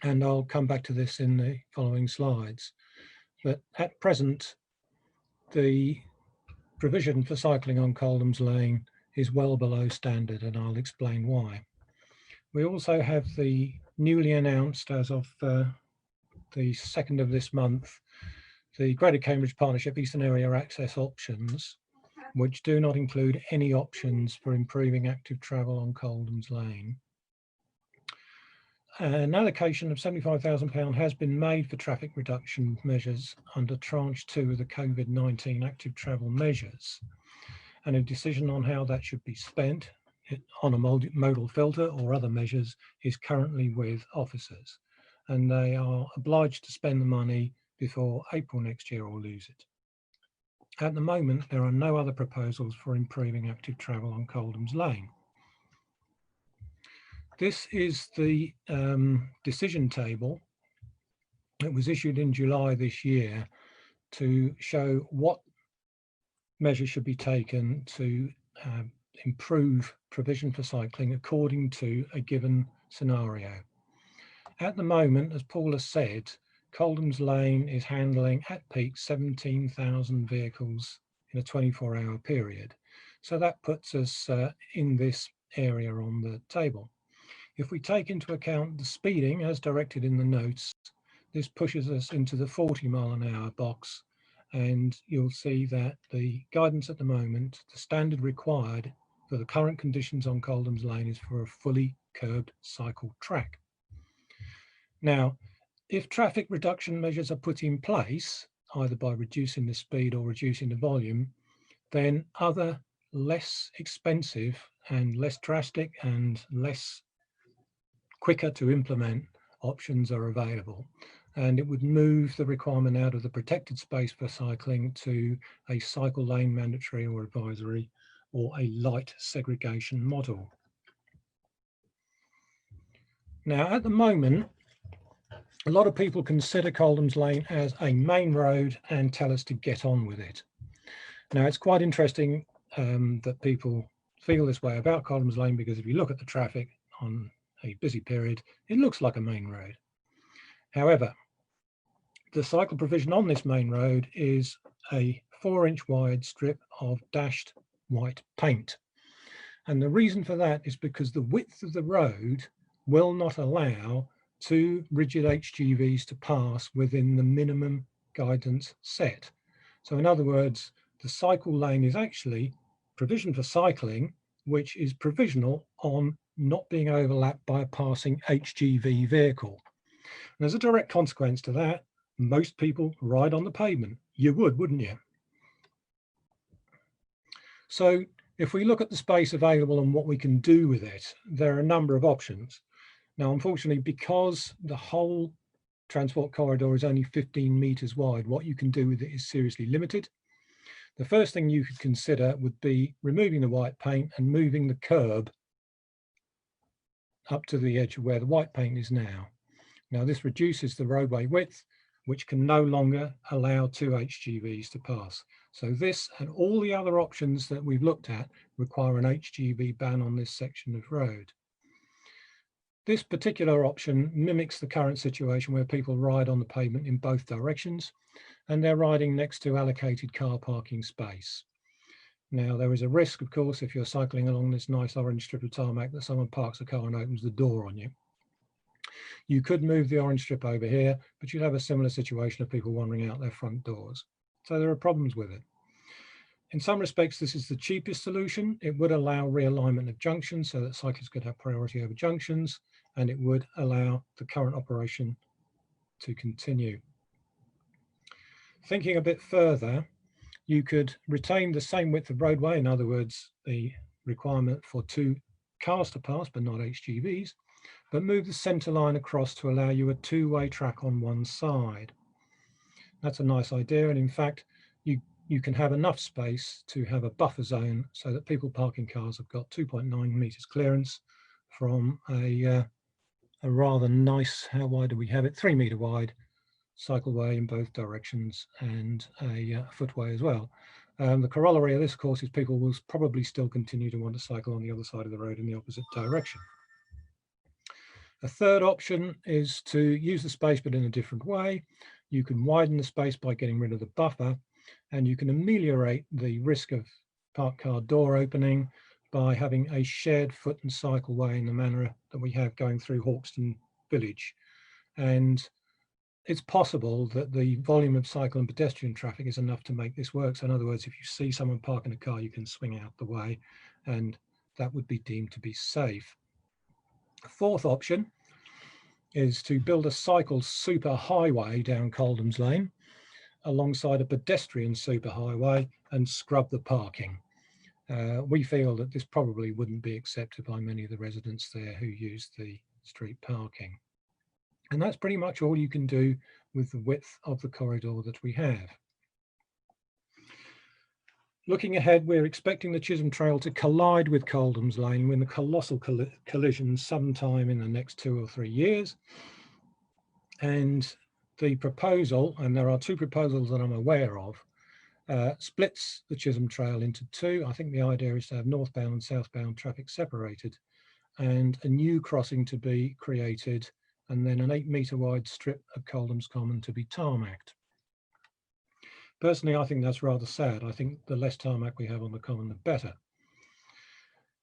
And I'll come back to this in the following slides. But at present, the provision for cycling on Coldhams Lane is well below standard, and I'll explain why. We also have the newly announced, as of the 2nd of this month, the Greater Cambridge Partnership Eastern Area Access options, which do not include any options for improving active travel on Coldhams Lane. An allocation of £75,000 has been made for traffic reduction measures under tranche 2 of the COVID-19 active travel measures, and a decision on how that should be spent on a modal filter or other measures is currently with officers, and they are obliged to spend the money before April next year or lose it. At the moment, there are no other proposals for improving active travel on Coldhams Lane. This is the decision table that was issued in July this year to show what measures should be taken to improve provision for cycling according to a given scenario. At the moment, as Paul has said, Coldhams Lane is handling at peak 17,000 vehicles in a 24-hour period. So that puts us in this area on the table. If we take into account the speeding as directed in the notes, this pushes us into the 40-mile-an-hour box, and you'll see that the guidance at the moment, the standard required for the current conditions on Coldhams Lane, is for a fully curbed cycle track. Now, if traffic reduction measures are put in place, either by reducing the speed or reducing the volume, then other less expensive and less drastic and less quicker to implement options are available, and it would move the requirement out of the protected space for cycling to a cycle lane mandatory or advisory or a light segregation model. Now, at the moment, a lot of people consider Coldhams Lane as a main road and tell us to get on with it. Now, it's quite interesting that people feel this way about Coldhams Lane, because if you look at the traffic on a busy period, it looks like a main road. However, the cycle provision on this main road is a 4-inch wide strip of dashed white paint. And the reason for that is because the width of the road will not allow 2 rigid HGVs to pass within the minimum guidance set. So in other words, the cycle lane is actually provision for cycling, which is provisional on not being overlapped by a passing HGV vehicle. And as a direct consequence to that, most people ride on the pavement. You would, wouldn't you? So if we look at the space available and what we can do with it, there are a number of options. Now, unfortunately, because the whole transport corridor is only 15 meters wide, what you can do with it is seriously limited. The first thing you could consider would be removing the white paint and moving the curb up to the edge of where the white paint is now. Now, this reduces the roadway width, which can no longer allow 2 HGVs to pass. So this and all the other options that we've looked at require an HGV ban on this section of road. This particular option mimics the current situation where people ride on the pavement in both directions, and they're riding next to allocated car parking space. Now, there is a risk, of course, if you're cycling along this nice orange strip of tarmac, that someone parks a car and opens the door on you. You could move the orange strip over here, but you'd have a similar situation of people wandering out their front doors. So there are problems with it. In some respects, this is the cheapest solution. It would allow realignment of junctions so that cyclists could have priority over junctions, and it would allow the current operation to continue. Thinking a bit further, you could retain the same width of roadway, in other words, the requirement for 2 cars to pass, but not HGVs, but move the centre line across to allow you a 2-way track on one side. That's a nice idea, and in fact, you can have enough space to have a buffer zone so that people parking cars have got 2.9 meters clearance from a rather nice, how wide do we have it? 3 meter wide cycleway in both directions, and a footway as well. The corollary of this, of course, is people will probably still continue to want to cycle on the other side of the road in the opposite direction. A third option is to use the space but in a different way. You can widen the space by getting rid of the buffer, and you can ameliorate the risk of parked car door opening by having a shared foot and cycleway in the manner that we have going through Hawkston Village. And it's possible that the volume of cycle and pedestrian traffic is enough to make this work. So in other words, if you see someone parking a car, you can swing out the way, and that would be deemed to be safe. A fourth option is to build a cycle superhighway down Coldhams Lane alongside a pedestrian superhighway and scrub the parking. We feel that this probably wouldn't be accepted by many of the residents there who use the street parking. And that's pretty much all you can do with the width of the corridor that we have. Looking ahead, we're expecting the Chisholm Trail to collide with Coldhams Lane with a colossal collision sometime in the next 2 or 3 years. And the proposal, and there are 2 proposals that I'm aware of, splits the Chisholm Trail into 2. I think the idea is to have northbound and southbound traffic separated, and a new crossing to be created, and then an 8-metre wide strip of Coldhams Common to be tarmacked. Personally, I think that's rather sad. I think the less tarmac we have on the common, the better.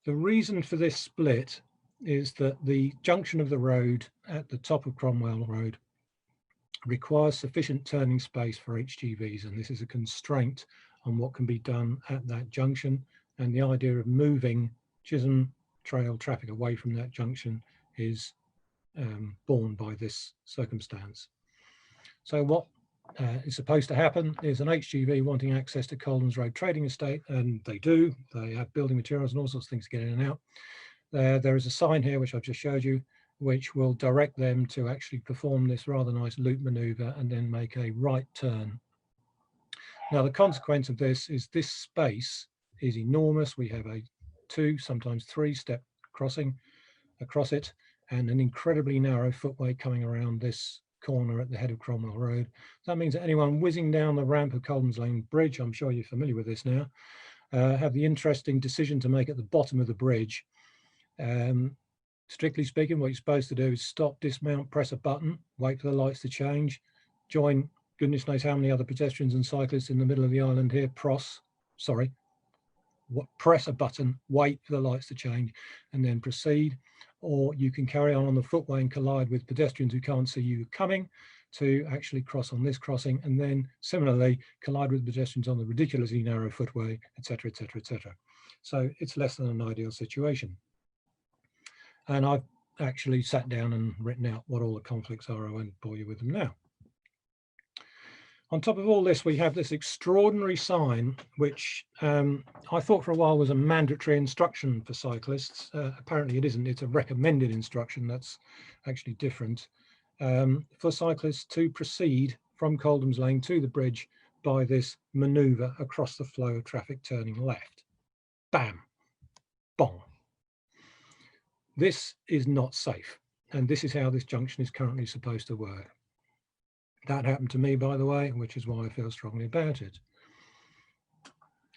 The reason for this split is that the junction of the road at the top of Cromwell Road requires sufficient turning space for HGVs, and this is a constraint on what can be done at that junction. And the idea of moving Chisholm Trail traffic away from that junction is borne by this circumstance. So what is supposed to happen is an HGV wanting access to Coldhams Road Trading Estate, and they do. They have building materials and all sorts of things to get in and out. There is a sign here, which I've just showed you, which will direct them to actually perform this rather nice loop maneuver and then make a right turn. Now, the consequence of this space is enormous. We have a 2, sometimes 3-step crossing across it, and an incredibly narrow footway coming around this corner at the head of Cromwell Road. That means that anyone whizzing down the ramp of Coldhams Lane Bridge, I'm sure you're familiar with this now, have the interesting decision to make at the bottom of the bridge. Strictly speaking, what you're supposed to do is stop, dismount, press a button, wait for the lights to change, join goodness knows how many other pedestrians and cyclists in the middle of the island here, press a button, wait for the lights to change, and then proceed. Or you can carry on the footway and collide with pedestrians who can't see you coming to actually cross on this crossing, and then similarly collide with pedestrians on the ridiculously narrow footway, etc., etc., etc. So it's less than an ideal situation. And I've actually sat down and written out what all the conflicts are. I won't bore you with them now. On top of all this, we have this extraordinary sign, which I thought for a while was a mandatory instruction for cyclists. Apparently it isn't. It's a recommended instruction. That's actually different. For cyclists to proceed from Coldhams Lane to the bridge by this manoeuvre across the flow of traffic turning left. Bam, bong. This is not safe, and this is how this junction is currently supposed to work. That happened to me, by the way, which is why I feel strongly about it.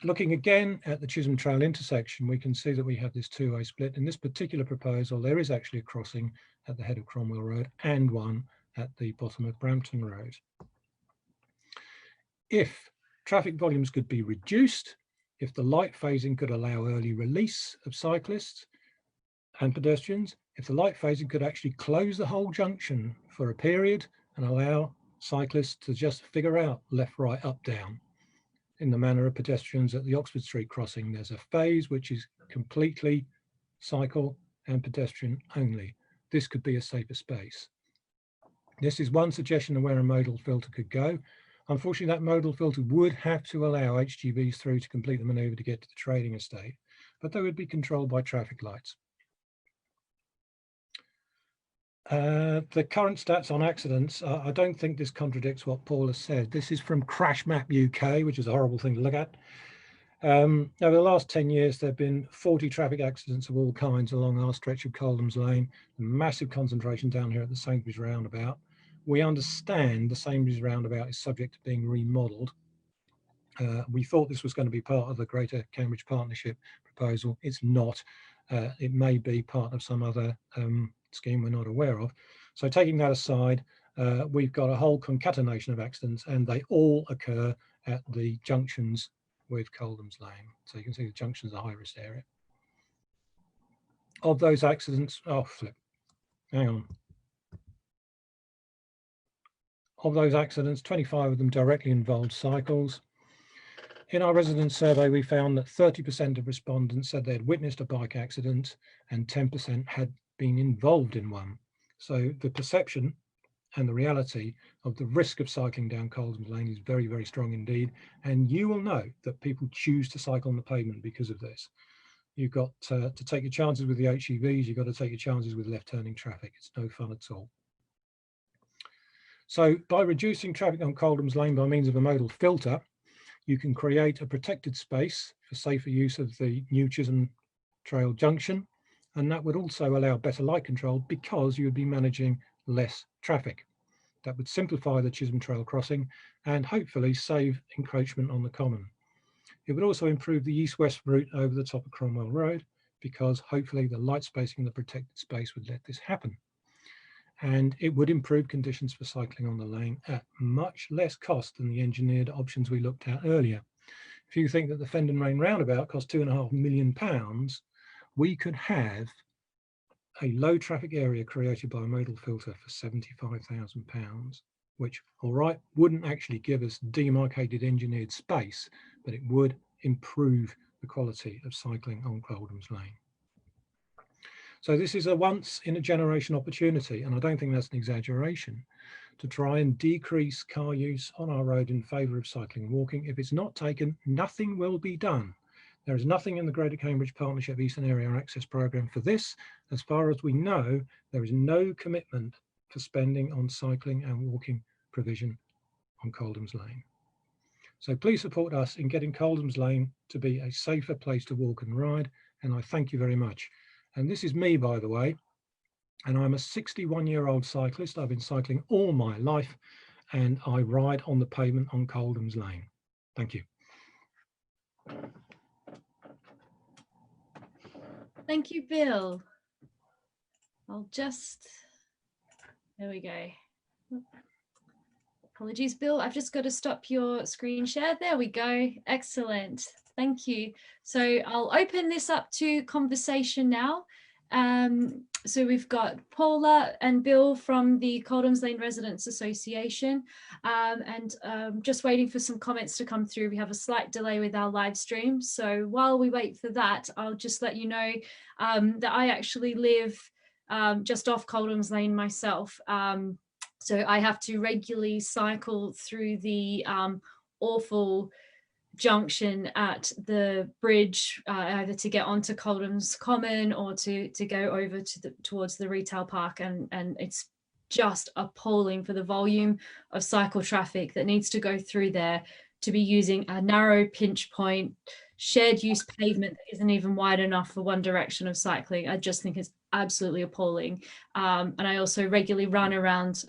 Looking again at the Chisholm Trail intersection, we can see that we have this 2-way split. In this particular proposal, there is actually a crossing at the head of Cromwell Road and one at the bottom of Brampton Road. If traffic volumes could be reduced, if the light phasing could allow early release of cyclists and pedestrians, if the light phasing could actually close the whole junction for a period and allow cyclists to just figure out left, right, up, down in the manner of pedestrians at the Oxford Street crossing. There's a phase which is completely cycle and pedestrian only. This could be a safer space. This is one suggestion of where a modal filter could go. Unfortunately, that modal filter would have to allow HGVs through to complete the manoeuvre to get to the trading estate, but they would be controlled by traffic lights. The current stats on accidents, I don't think this contradicts what Paul has said. This is from Crash Map UK, which is a horrible thing to look at. Over the last 10 years, there have been 40 traffic accidents of all kinds along our stretch of Coldhams Lane, a massive concentration down here at the Sainsbury's roundabout. We understand the Sainsbury's roundabout is subject to being remodelled. We thought this was going to be part of the Greater Cambridge Partnership proposal. It's not. It may be part of some other scheme we're not aware of. So taking that aside, we've got a whole concatenation of accidents, and they all occur at the junctions with Coldhams Lane. So you can see the junctions are a high-risk area. Of those accidents, oh flip, hang on. Of those accidents, 25 of them directly involved cycles. In our resident survey, we found that 30% of respondents said they had witnessed a bike accident and 10% had been involved in one. So the perception and the reality of the risk of cycling down Coldhams Lane is very, very strong indeed. And you will know that people choose to cycle on the pavement because of this. You've got to take your chances with the HEVs, you've got to take your chances with left turning traffic. It's no fun at all. So by reducing traffic on Coldhams Lane by means of a modal filter, you can create a protected space for safer use of the new Chisholm Trail junction, and that would also allow better light control because you would be managing less traffic. That would simplify the Chisholm Trail crossing and hopefully save encroachment on the common. It would also improve the east-west route over the top of Cromwell Road because hopefully the light spacing in the protected space would let this happen. And it would improve conditions for cycling on the lane at much less cost than the engineered options we looked at earlier. If you think that the Fendon Lane roundabout cost £2.5 million, we could have a low traffic area created by a modal filter for £75,000, which, all right, wouldn't actually give us demarcated engineered space, but it would improve the quality of cycling on Coldhams Lane. So this is a once in a generation opportunity, and I don't think that's an exaggeration, to try and decrease car use on our road in favour of cycling and walking. If it's not taken, nothing will be done. There is nothing in the Greater Cambridge Partnership Eastern Area Access Programme for this. As far as we know, there is no commitment for spending on cycling and walking provision on Coldhams Lane. So please support us in getting Coldhams Lane to be a safer place to walk and ride, and I thank you very much. And this is me, by the way, and I'm a 61-year-old cyclist. I've been cycling all my life, and I ride on the pavement on Coldhams Lane. Thank you. Thank you, Bill. I'll just, there we go. Apologies, Bill. I've just got to stop your screen share. There we go. Excellent. Thank you. So I'll open this up to conversation now. So we've got Paula and Bill from the Coldhams Lane Residents Association, and just waiting for some comments to come through. We have a slight delay with our live stream. So while we wait for that, I'll just let you know that I actually live just off Coldhams Lane myself. So I have to regularly cycle through the awful junction at the bridge, either to get onto Coldhams Common or to go over to towards the retail park, and it's just appalling for the volume of cycle traffic that needs to go through there to be using a narrow pinch point shared use pavement that isn't even wide enough for one direction of cycling. I just think it's absolutely appalling. And I also regularly run around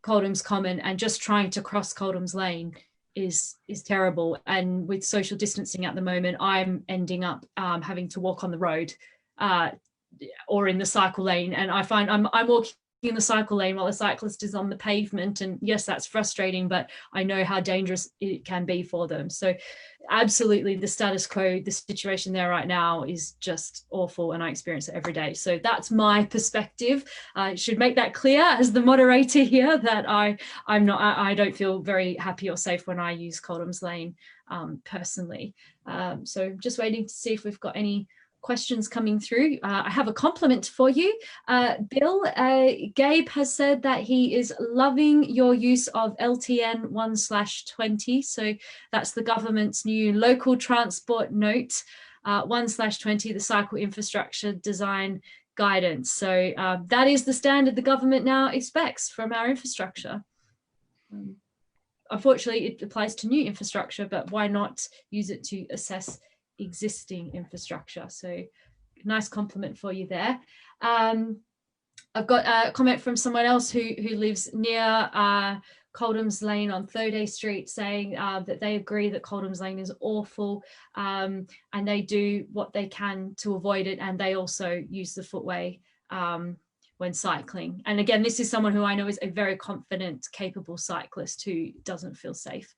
Coldhams Common, and just trying to cross Coldhams Lane is terrible. And with social distancing at the moment, I'm ending up having to walk on the road or in the cycle lane, and I find I'm walking in the cycle lane while the cyclist is on the pavement, and yes, that's frustrating, but I know how dangerous it can be for them. So absolutely, the status quo, the situation there right now is just awful, and I experience it every day. So that's my perspective. I should make that clear as the moderator here, that I don't feel very happy or safe when I use Coldhams Lane personally. So just waiting to see if we've got any questions coming through. I have a compliment for you, Bill. Gabe has said that he is loving your use of LTN 1/20. So that's the government's new local transport note 1/20, the cycle infrastructure design guidance. So that is the standard the government now expects from our infrastructure. Unfortunately, it applies to new infrastructure, but why not use it to assess existing infrastructure? So nice compliment for you there. I've got a comment from someone else who lives near Coldhams Lane on Thursday Street, saying that they agree that Coldhams Lane is awful, and they do what they can to avoid it, and they also use the footway when cycling. And again, this is someone who I know is a very confident, capable cyclist who doesn't feel safe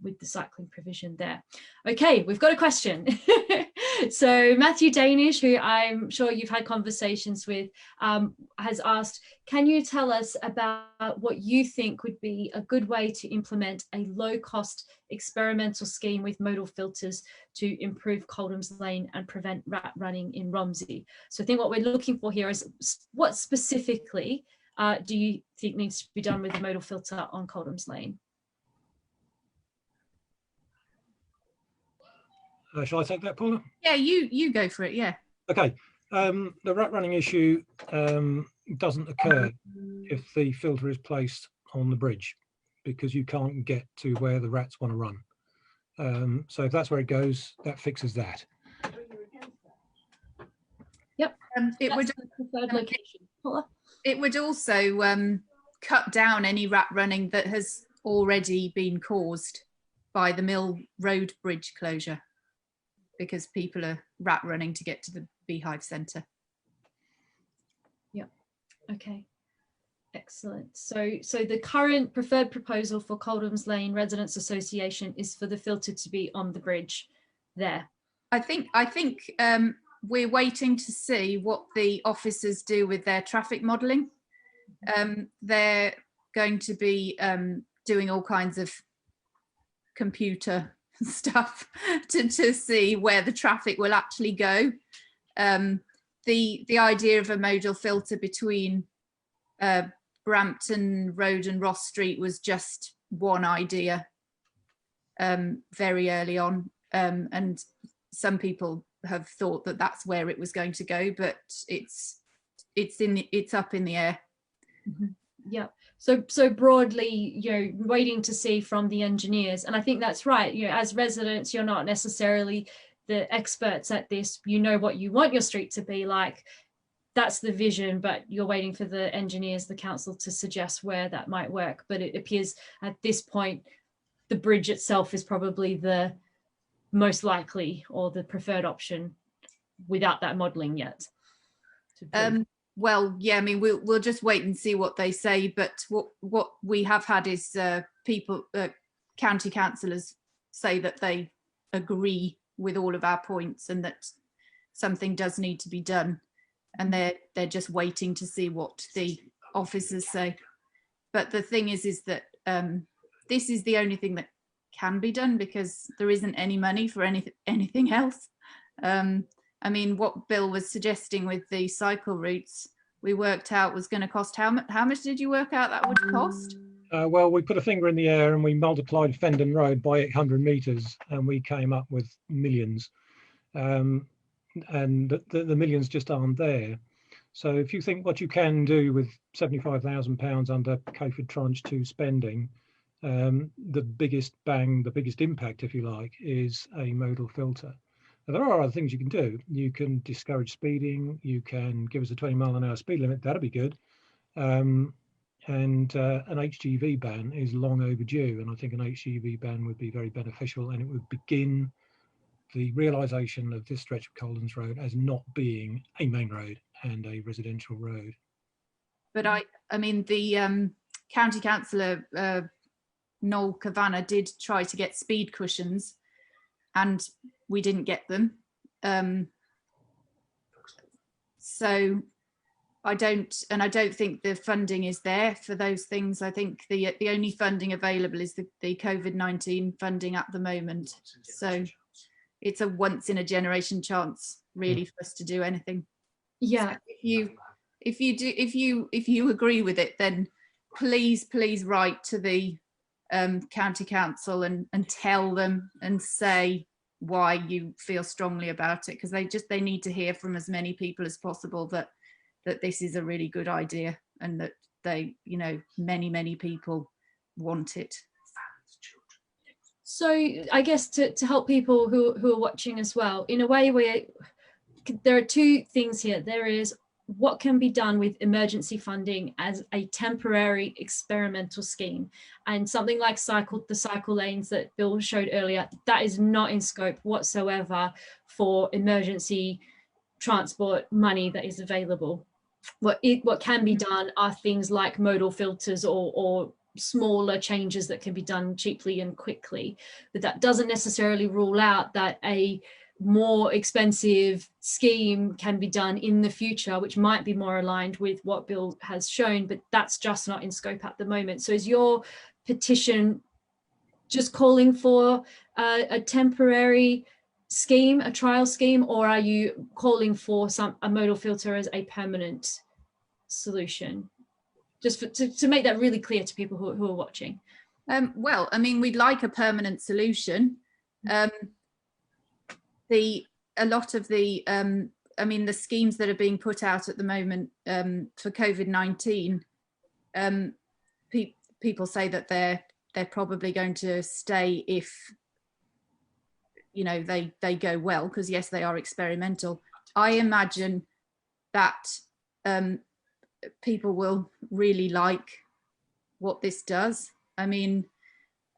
with the cycling provision there. Okay, we've got a question. So Matthew Danish, who I'm sure you've had conversations with, has asked, can you tell us about what you think would be a good way to implement a low-cost experimental scheme with modal filters to improve Coldhams Lane and prevent rat running in Romsey? So I think what we're looking for here is what specifically do you think needs to be done with the modal filter on Coldhams Lane? Shall I take that, Paula? Yeah, you go for it. Yeah. Okay. The rat running issue doesn't occur if the filter is placed on the bridge, because you can't get to where the rats want to run. So if that's where it goes, that fixes that. Yep. It would preferred location. Paula? It would also cut down any rat running that has already been caused by the Mill Road bridge closure, because people are rat running to get to the Beehive Centre. Yeah. Okay. Excellent. So the current preferred proposal for Coldhams Lane Residents Association is for the filter to be on the bridge there. I think we're waiting to see what the officers do with their traffic modelling. They're going to be doing all kinds of computer stuff to see where the traffic will actually go. The idea of a modal filter between Brampton Road and Ross Street was just one idea very early on, and some people have thought that that's where it was going to go, but it's up in the air. Mm-hmm. Yeah. So broadly, you know, waiting to see from the engineers, and I think that's right. You know, as residents, you're not necessarily the experts at this. You know what you want your street to be like. That's the vision, but you're waiting for the engineers, the council, to suggest where that might work. But it appears at this point, the bridge itself is probably the most likely or the preferred option without that modelling yet. Well, yeah, I mean, we'll just wait and see what they say. But what we have had is people, county councillors, say that they agree with all of our points and that something does need to be done, and they're just waiting to see what the officers say. But the thing is that this is the only thing that can be done, because there isn't any money for anything else. I mean, what Bill was suggesting with the cycle routes, we worked out was going to cost how much did you work out that would cost? Well, we put a finger in the air and we multiplied Fendon Road by 800 metres, and we came up with millions. And the millions just aren't there. So if you think what you can do with £75,000 under COVID tranche 2 spending, the biggest bang, the biggest impact, if you like, is a modal filter. Now, there are other things you can do. You can discourage speeding. You can give us a 20-mile-an-hour speed limit. That'd be good. And an HGV ban is long overdue. And I think an HGV ban would be very beneficial, and it would begin the realisation of this stretch of Coldhams Road as not being a main road and a residential road. But I mean, the county councillor, Noel Kavanagh, did try to get speed cushions, and we didn't get them. So I don't think the funding is there for those things. I think the only funding available is the COVID-19 funding at the moment. So it's a once in a generation chance, really, for us to do anything. Yeah. So if you agree with it, then please write to the county council and tell them and say why you feel strongly about it, because they need to hear from as many people as possible that this is a really good idea, and that they, you know, many people want it. So I guess to help people who are watching as well, in a way where there are two things here. There is what can be done with emergency funding as a temporary experimental scheme, and something like the cycle lanes that Bill showed earlier, that is not in scope whatsoever for emergency transport money that is available. what can be done are things like modal filters or smaller changes that can be done cheaply and quickly. But that doesn't necessarily rule out that a more expensive scheme can be done in the future, which might be more aligned with what Bill has shown, but that's just not in scope at the moment. So is your petition just calling for a temporary scheme, a trial scheme, or are you calling for a modal filter as a permanent solution? Just to make that really clear to people who are watching. Well, I mean, we'd like a permanent solution. A lot of the, I mean, the schemes that are being put out at the moment for COVID-19, people say that they're probably going to stay if, you know, they go well, because yes, they are experimental. I imagine that people will really like what this does. I mean,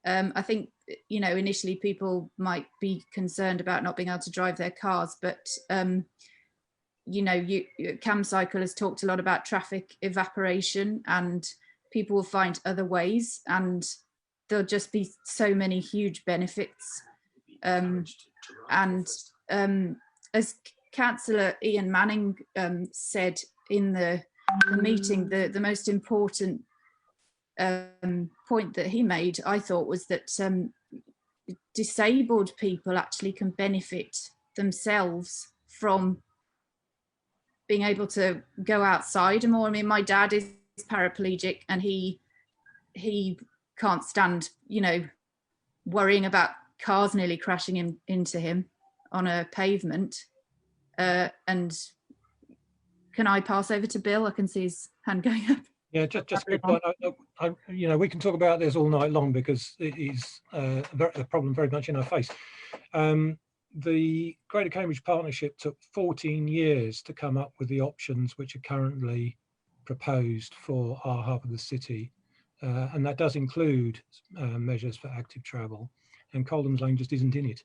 I think, you know, initially people might be concerned about not being able to drive their cars, but you know, Camcycle has talked a lot about traffic evaporation, and people will find other ways, and there'll just be so many huge benefits. And as Councillor Ian Manning said in the meeting, the most important point that he made, I thought, was that disabled people actually can benefit themselves from being able to go outside more. I mean, my dad is paraplegic, and he can't stand, you know, worrying about cars nearly crashing into him on a pavement. And can I pass over to Bill? I can see his hand going up. Yeah, just a quick point. You know, we can talk about this all night long because it is a problem very much in our face. The Greater Cambridge Partnership took 14 years to come up with the options which are currently proposed for our hub of the city, and that does include measures for active travel, and Coldhams Lane just isn't in it.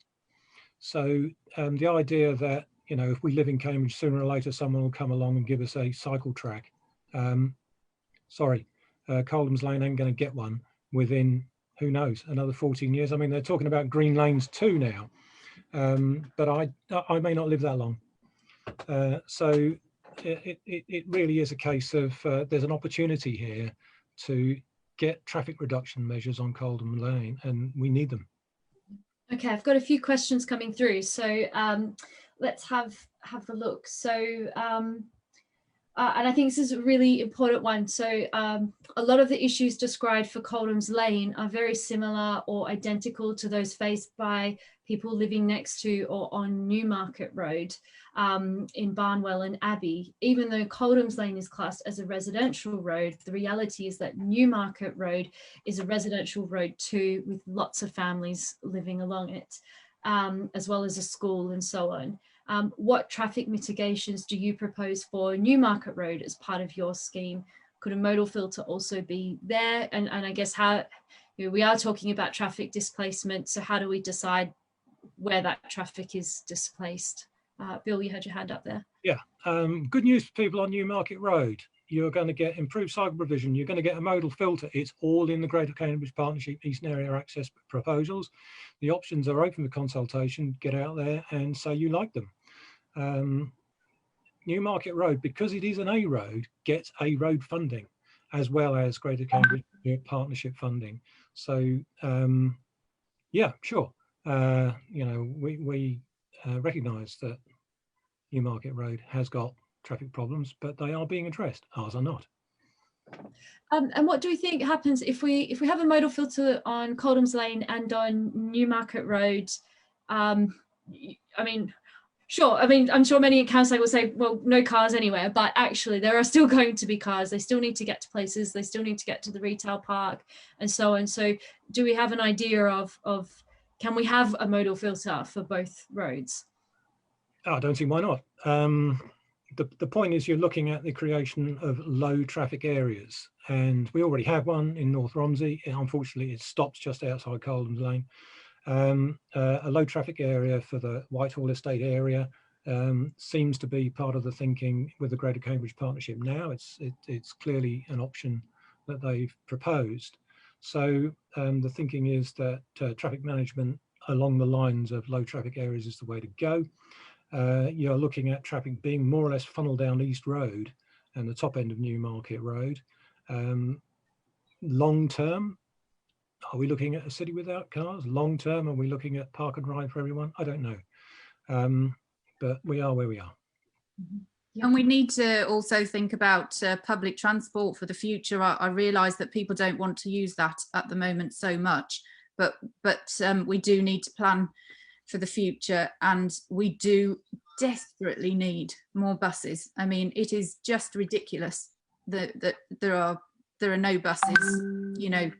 So the idea that, you know, if we live in Cambridge, sooner or later someone will come along and give us a cycle track. Sorry, Coldhams Lane ain't going to get one within, who knows, another 14 years. I mean, they're talking about green lanes too now, but I may not live that long. So it really is a case of there's an opportunity here to get traffic reduction measures on Coldhams Lane, and we need them. Okay, I've got a few questions coming through, so let's have a look. So, and I think this is a really important one. So a lot of the issues described for Coldhams Lane are very similar or identical to those faced by people living next to or on Newmarket Road in Barnwell and Abbey. Even though Coldhams Lane is classed as a residential road, the reality is that Newmarket Road is a residential road too, with lots of families living along it, as well as a school and so on. What traffic mitigations do you propose for Newmarket Road as part of your scheme? Could a modal filter also be there? And I guess how, you know, we are talking about traffic displacement, so how do we decide where that traffic is displaced? Bill, you had your hand up there. Yeah, good news for people on Newmarket Road. You're going to get improved cycle provision. You're going to get a modal filter. It's all in the Greater Cambridge Partnership Eastern Area Access proposals. The options are open for consultation. Get out there and say you like them. Newmarket Road, because it is an A road, gets A road funding as well as Greater Cambridge Partnership funding. So yeah, sure. You know, we recognise that Newmarket Road has got traffic problems, but they are being addressed. Ours are not. And what do we think happens if we have a modal filter on Coldhams Lane and on Newmarket Road? I mean, sure. I mean, I'm sure many councils will say, well, no cars anywhere, but actually there are still going to be cars. They still need to get to places. They still need to get to the retail park and so on. So do we have an idea of can we have a modal filter for both roads? I don't see why not. The point is you're looking at the creation of low traffic areas, and we already have one in North Romsey. Unfortunately, it stops just outside Coldhams Lane. A low traffic area for the Whitehall Estate area, seems to be part of the thinking with the Greater Cambridge Partnership now. It's clearly an option that they've proposed. So the thinking is that traffic management along the lines of low traffic areas is the way to go. You're looking at traffic being more or less funneled down East Road and the top end of Newmarket Road. Long term, are we looking at a city without cars? Long term, are we looking at park and ride for everyone? I don't know. But we are where we are. And we need to also think about public transport for the future. I realise that people don't want to use that at the moment so much, but we do need to plan for the future, and we do desperately need more buses. I mean, it is just ridiculous that there are no buses, you know,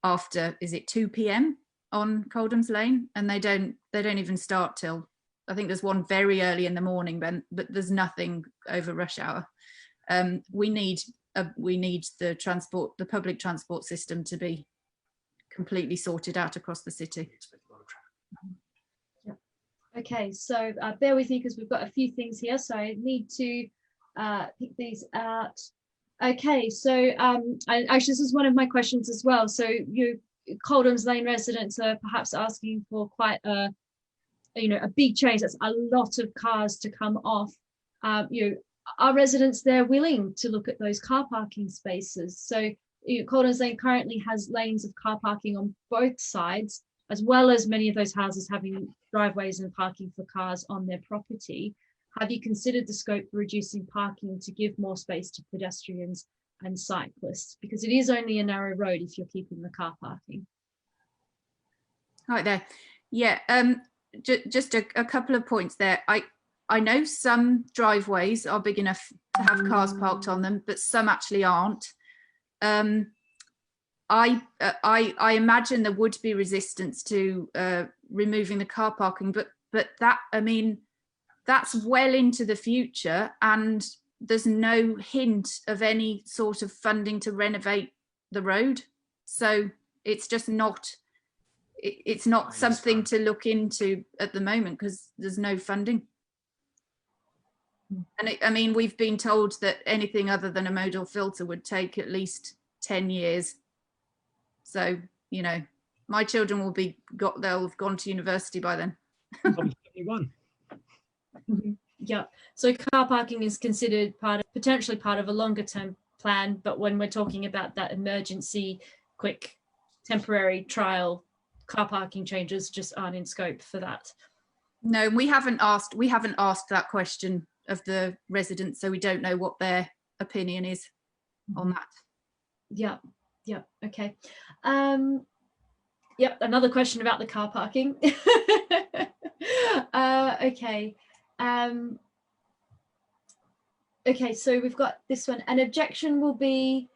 after, is it 2 p.m. on Coldhams Lane, and they don't even start till, I think there's one very early in the morning, but there's nothing over rush hour. We need the public transport system to be completely sorted out across the city. Yeah. Okay, so bear with me because we've got a few things here, so I need to pick these out. Okay, so actually this is one of my questions as well. So you Coldhams Lane residents are perhaps asking for quite a big change. That's a lot of cars to come off. Are residents there willing to look at those car parking spaces? So Coldhams Lane currently has lanes of car parking on both sides, as well as many of those houses having driveways and parking for cars on their property. Have you considered the scope for reducing parking to give more space to pedestrians and cyclists? Because it is only a narrow road if you're keeping the car parking. Right there. Yeah. Just a couple of points there. I know some driveways are big enough to have cars parked on them, but some actually aren't. I imagine there would be resistance to removing the car parking, but that, I mean, that's well into the future, and there's no hint of any sort of funding to renovate the road. So it's just not. It's not something to look into at the moment because there's no funding. And I mean, we've been told that anything other than a modal filter would take at least 10 years. So, you know, my children they'll have gone to university by then. Yeah, so car parking is considered potentially part of a longer term plan, but when we're talking about that emergency, quick, temporary trial, car parking changes just aren't in scope for that. No, we haven't asked that question of the residents, so we don't know what their opinion is on that. Yeah, okay. Yep, another question about the car parking. Okay. Okay, so we've got this one. An objection will be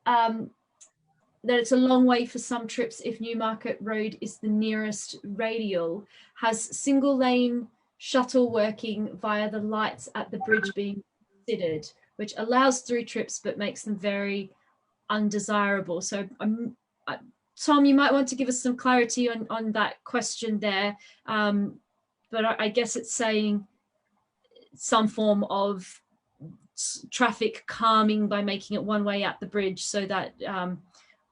that it's a long way for some trips if Newmarket Road is the nearest radial. Has single lane shuttle working via the lights at the bridge being considered, which allows through trips but makes them very undesirable? So Tom, you might want to give us some clarity on that question there. But I guess it's saying some form of traffic calming by making it one way at the bridge so that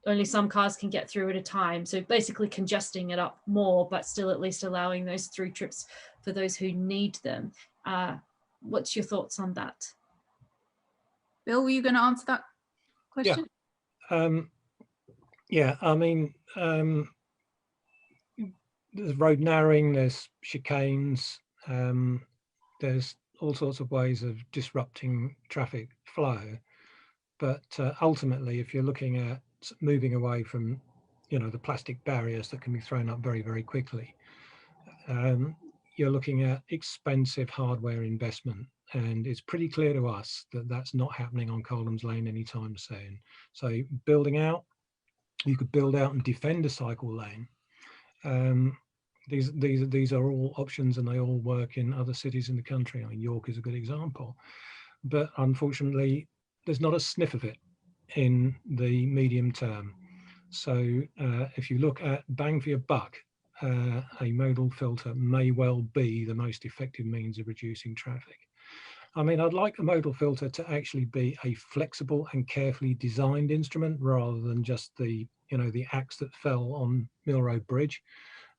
only some cars can get through at a time. So basically congesting it up more, but still at least allowing those through trips for those who need them. What's your thoughts on that? Bill, were you going to answer that question? Yeah, I mean, there's road narrowing, there's chicanes, there's all sorts of ways of disrupting traffic flow. But ultimately, if you're looking at moving away from, the plastic barriers that can be thrown up very, very quickly, you're looking at expensive hardware investment. And it's pretty clear to us that that's not happening on Coldhams Lane anytime soon. So building out, you could build out and defend a cycle lane. These are all options, and they all work in other cities in the country. I mean, York is a good example, but unfortunately, there's not a sniff of it in the medium term. So if you look at bang for your buck, a modal filter may well be the most effective means of reducing traffic. I mean, I'd like a modal filter to actually be a flexible and carefully designed instrument rather than just the, you know, the axe that fell on Mill Road Bridge.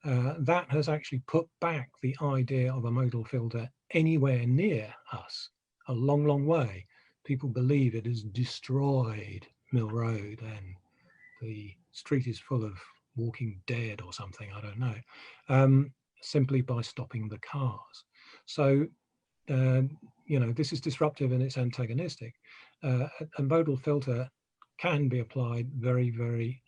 That has actually put back the idea of a modal filter anywhere near us a long, long way. People believe it has destroyed Mill Road and the street is full of walking dead or something, I don't know, simply by stopping the cars. So, you know, this is disruptive and it's antagonistic. A modal filter can be applied very, very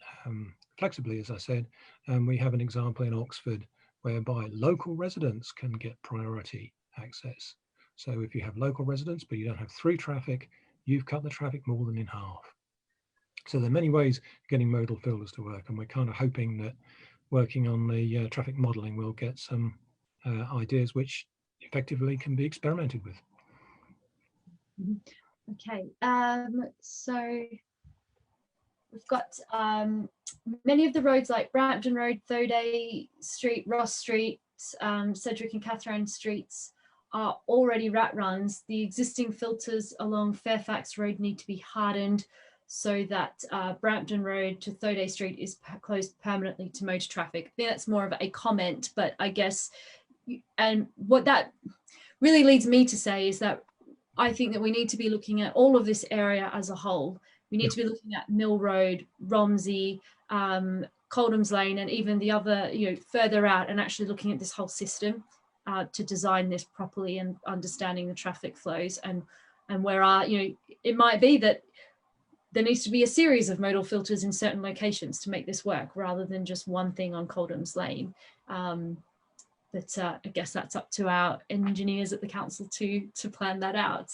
flexibly, as I said. We have an example in Oxford whereby local residents can get priority access. So if you have local residents, but you don't have through traffic, you've cut the traffic more than in half. So there are many ways of getting modal filters to work, and we're kind of hoping that working on the traffic modelling will get some ideas which effectively can be experimented with. Okay, so we've got many of the roads like Brampton Road, Thoday Street, Ross Street, Cedric and Catherine Streets are already rat runs. The existing filters along Fairfax Road need to be hardened so that Brampton Road to Thoday Street is closed permanently to motor traffic. I think that's more of a comment, but I guess, and what that really leads me to say is that I think that we need to be looking at all of this area as a whole. We need to be looking at Mill Road, Romsey, Coldhams Lane, and even the other, you know, further out, and actually looking at this whole system to design this properly and understanding the traffic flows and where are, you know, it might be that there needs to be a series of modal filters in certain locations to make this work rather than just one thing on Coldhams Lane. But I guess that's up to our engineers at the council to plan that out.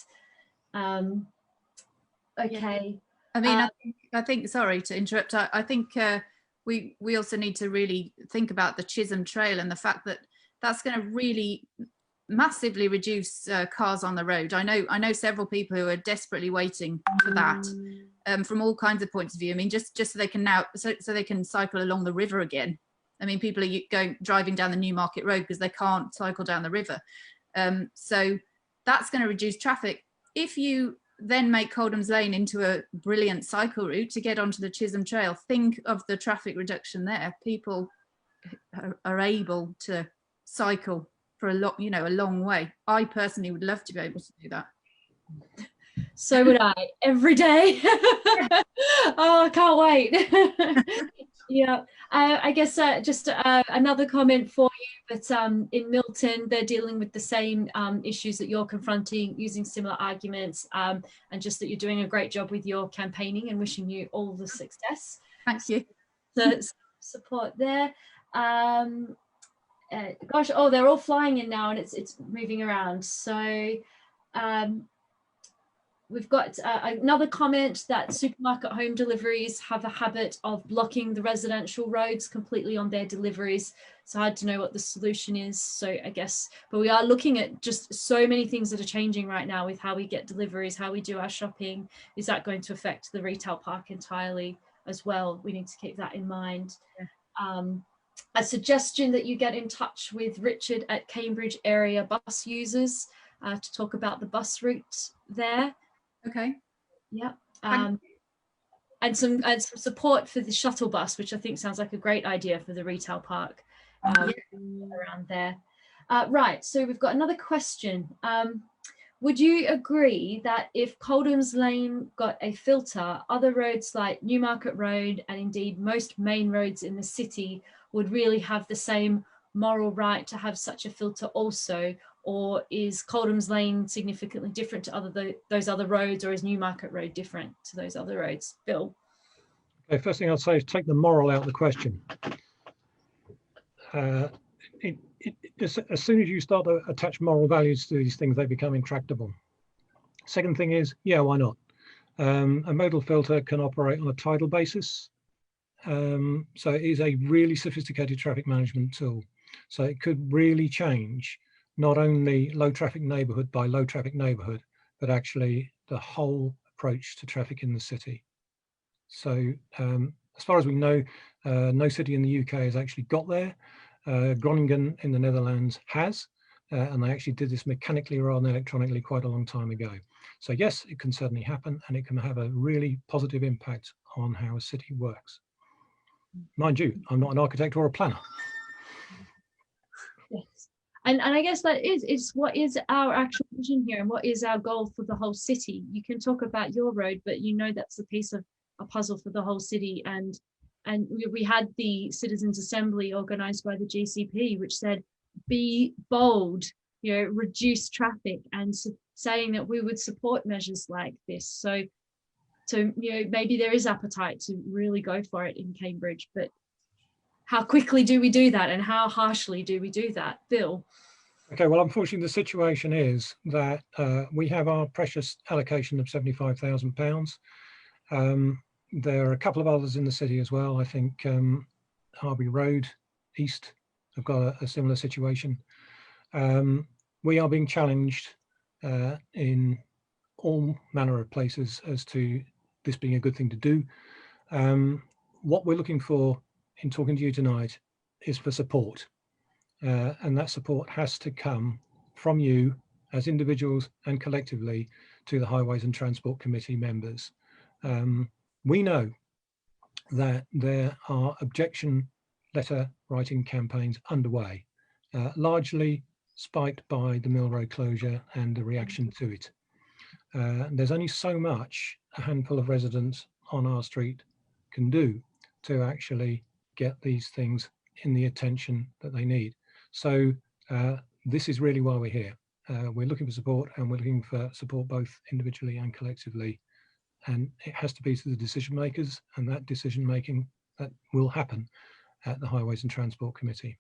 Okay. I mean, I think, sorry to interrupt, I think we also need to really think about the Chisholm Trail and the fact that that's going to really massively reduce cars on the road. I know several people who are desperately waiting for that from all kinds of points of view. I mean, just so they can now, so they can cycle along the river again. I mean, people are driving down the Newmarket Road because they can't cycle down the river. So that's going to reduce traffic. If you then make Coldhams Lane into a brilliant cycle route to get onto the Chisholm Trail, think of the traffic reduction there. People are able to cycle for a lot, you know, a long way. I personally would love to be able to do that. So would I, every day. Oh, I can't wait. Yeah, I guess just another comment for you, but in Milton, they're dealing with the same issues that you're confronting, using similar arguments, and just that you're doing a great job with your campaigning, and wishing you all the success. Thank you. The support there. Gosh, oh, they're all flying in now, and it's moving around. So we've got another comment that supermarket home deliveries have a habit of blocking the residential roads completely on their deliveries. It's hard to know what the solution is. So I guess, but we are looking at just so many things that are changing right now with how we get deliveries, how we do our shopping. Is that going to affect the retail park entirely as well? We need to keep that in mind. Yeah. A suggestion that you get in touch with Richard at Cambridge area bus users to talk about the bus route there. Okay. Yeah. And some support for the shuttle bus, which I think sounds like a great idea for the retail park around there. Right. So we've got another question. Would you agree that if Coldhams Lane got a filter, other roads like Newmarket Road and indeed most main roads in the city would really have the same moral right to have such a filter also? Or is Coldhams Lane significantly different to those other roads, or is Newmarket Road different to those other roads? Bill? Okay, first thing I'd say is take the moral out of the question. As soon as you start to attach moral values to these things, they become intractable. Second thing is, yeah, why not? A modal filter can operate on a tidal basis. So it is a really sophisticated traffic management tool. So it could really change not only low traffic neighbourhood by low traffic neighbourhood, but actually the whole approach to traffic in the city. So as far as we know, no city in the UK has actually got there. Groningen in the Netherlands has, and they actually did this mechanically rather than electronically quite a long time ago. So yes, it can certainly happen, and it can have a really positive impact on how a city works. Mind you, I'm not an architect or a planner. Yes. And I guess that is what is our actual vision here, and what is our goal for the whole city. You can talk about your road, but you know that's a piece of a puzzle for the whole city. And we had the Citizens Assembly organised by the GCP, which said, be bold, you know, reduce traffic, and saying that we would support measures like this. So you know, maybe there is appetite to really go for it in Cambridge, but how quickly do we do that, and how harshly do we do that, Bill? Okay, well, unfortunately, the situation is that we have our precious allocation of £75,000. There are a couple of others in the city as well. I think Harby Road East have got a similar situation. We are being challenged in all manner of places as to this being a good thing to do. What we're looking for in talking to you tonight is for support. And that support has to come from you as individuals and collectively to the Highways and Transport Committee members. We know that there are objection letter writing campaigns underway, largely spiked by the Mill Road closure and the reaction to it. There's only so much a handful of residents on our street can do to actually get these things in the attention that they need. So this is really why we're here. We're looking for support, and we're looking for support both individually and collectively. And it has to be to the decision makers, and that decision making that will happen at the Highways and Transport Committee.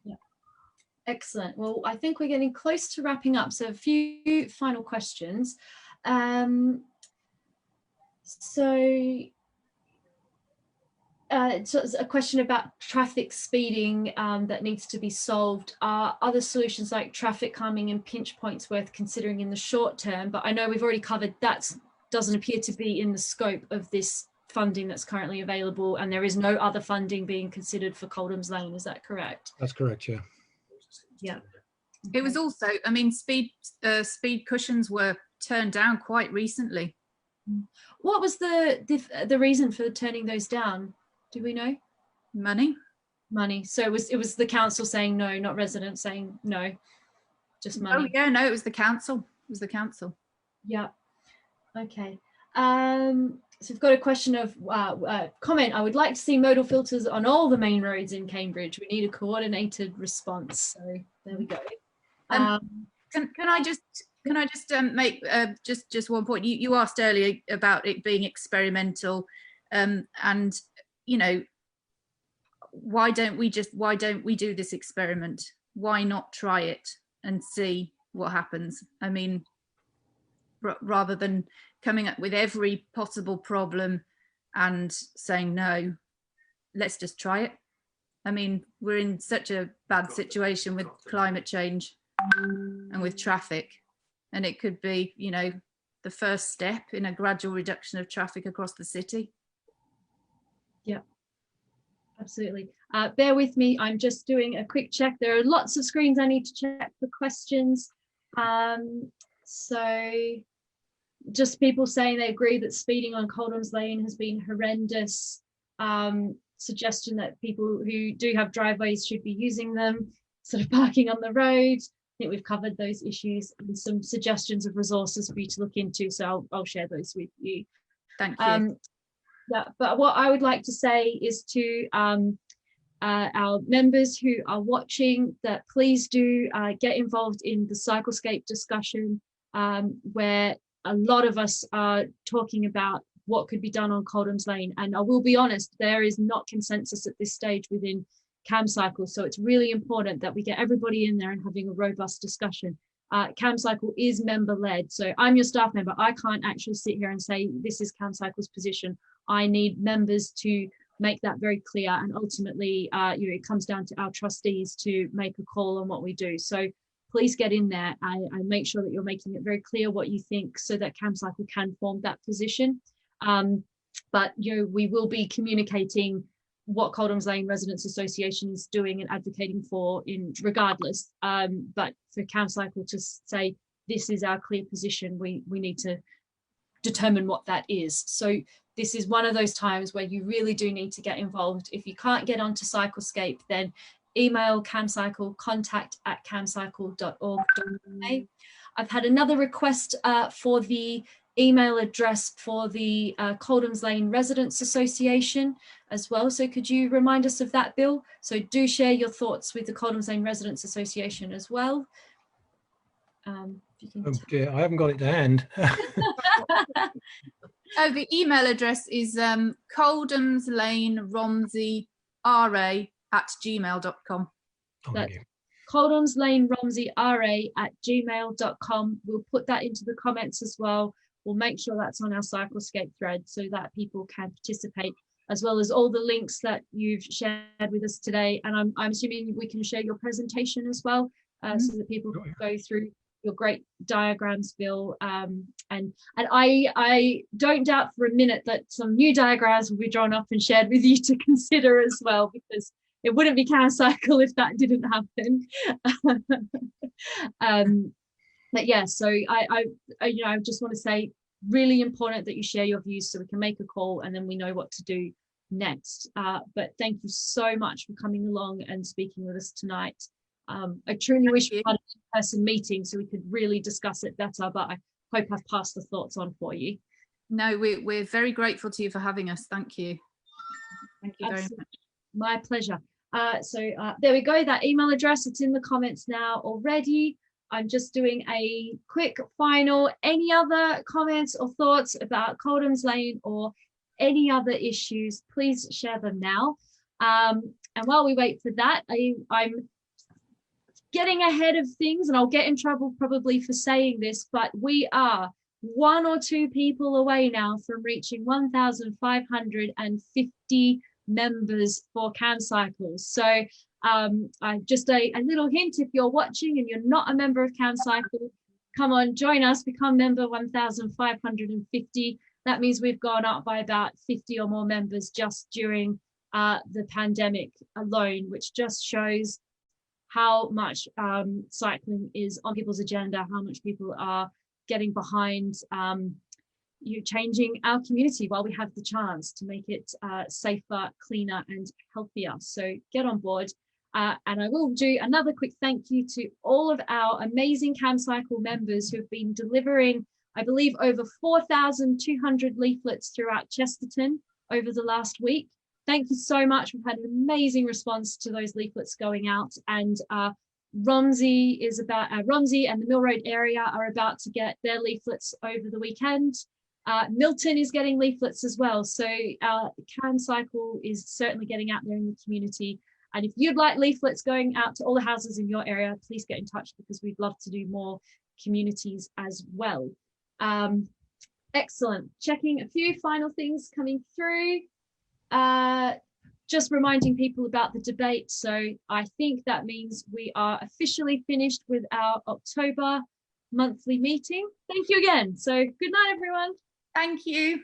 Yeah. Excellent. Well, I think we're getting close to wrapping up. So a few final questions. So it's a question about traffic speeding that needs to be solved. Are other solutions like traffic calming and pinch points worth considering in the short term? But I know we've already covered that doesn't appear to be in the scope of this funding that's currently available, and there is no other funding being considered for Coldhams Lane. Is that correct? That's correct, yeah. Yeah. It was also, I mean, speed cushions were turned down quite recently. What was the reason for turning those down? Do we know? Money. So it was the council saying no, not residents saying no, just money. Oh yeah, no, it was the council. It was the council. Yeah. Okay. So we've got a question of comment. I would like to see modal filters on all the main roads in Cambridge. We need a coordinated response. So there we go. Can I just make just one point? You asked earlier about it being experimental, and you know, why don't we do this experiment? Why not try it and see what happens? I mean, rather than coming up with every possible problem and saying no, let's just try it. I mean, we're in such a bad situation with climate change and with traffic, and it could be, you know, the first step in a gradual reduction of traffic across the city. Yeah, absolutely. Bear with me, I'm just doing a quick check. There are lots of screens I need to check for questions. So just people saying they agree that speeding on Coldhams Lane has been horrendous. Suggestion that people who do have driveways should be using them, sort of parking on the road. I think we've covered those issues, and some suggestions of resources for you to look into. So I'll share those with you. Thank you. Yeah, but what I would like to say is to our members who are watching that please do get involved in the Cyclescape discussion, where a lot of us are talking about what could be done on Coldhams Lane. And I will be honest, there is not consensus at this stage within Camcycle. So it's really important that we get everybody in there and having a robust discussion. Camcycle is member led. So I'm your staff member. I can't actually sit here and say, this is Camcycle's position. I need members to make that very clear. And ultimately, you know, it comes down to our trustees to make a call on what we do. So please get in there and make sure that you're making it very clear what you think so that Camcycle can form that position. But you know, we will be communicating what Coldhams Lane Residents Association is doing and advocating for in regardless. But for Camcycle to say, this is our clear position, we need to determine what that is. So this is one of those times where you really do need to get involved. If you can't get onto Cyclescape, then email Camcycle, contact@camcycle.org.uk. I've had another request for the email address for the Coldhams Lane Residents Association as well. So could you remind us of that, Bill? So do share your thoughts with the Coldhams Lane Residents Association as well. Oh dear, I haven't got it to hand. Oh, the email address is Coldhams Lane Romsey ra@gmail.com. That's Coldhams Lane Romsey ra@gmail.com. We'll put that into the comments as well. We'll make sure that's on our Cyclescape thread so that people can participate, as well as all the links that you've shared with us today. And I'm assuming we can share your presentation as well, so that people can go through your great diagrams, Bill. And I don't doubt for a minute that some new diagrams will be drawn up and shared with you to consider as well, because it wouldn't be Camcycle if that didn't happen. But yeah, so I just want to say, really important that you share your views so we can make a call and then we know what to do next. But thank you so much for coming along and speaking with us tonight. I truly wish we had an in-person meeting so we could really discuss it better, but I hope I've passed the thoughts on for you. No, we're very grateful to you for having us. Thank you. Thank you very much. My pleasure. So there we go, that email address, it's in the comments now already. I'm just doing a quick final, any other comments or thoughts about Coldhams Lane or any other issues, please share them now. And while we wait for that, I'm getting ahead of things, and I'll get in trouble probably for saying this, but we are 1 or 2 people away now from reaching 1,550 members for Camcycle. So just a little hint, if you're watching and you're not a member of Camcycle, come on, join us, become member 1,550. That means we've gone up by about 50 or more members just during the pandemic alone, which just shows how much cycling is on people's agenda, how much people are getting behind changing our community while we have the chance to make it safer, cleaner and healthier. So get on board. And I will do another quick thank you to all of our amazing Camcycle members who have been delivering, I believe, over 4,200 leaflets throughout Chesterton over the last week. Thank you so much. We've had an amazing response to those leaflets going out, and Romsey and the Mill Road area are about to get their leaflets over the weekend. Milton is getting leaflets as well. So Camcycle is certainly getting out there in the community. And if you'd like leaflets going out to all the houses in your area, please get in touch, because we'd love to do more communities as well. Excellent. Checking a few final things coming through. Just reminding people about the debate. So I think that means we are officially finished with our October monthly meeting. Thank you again. So good night, everyone. Thank you.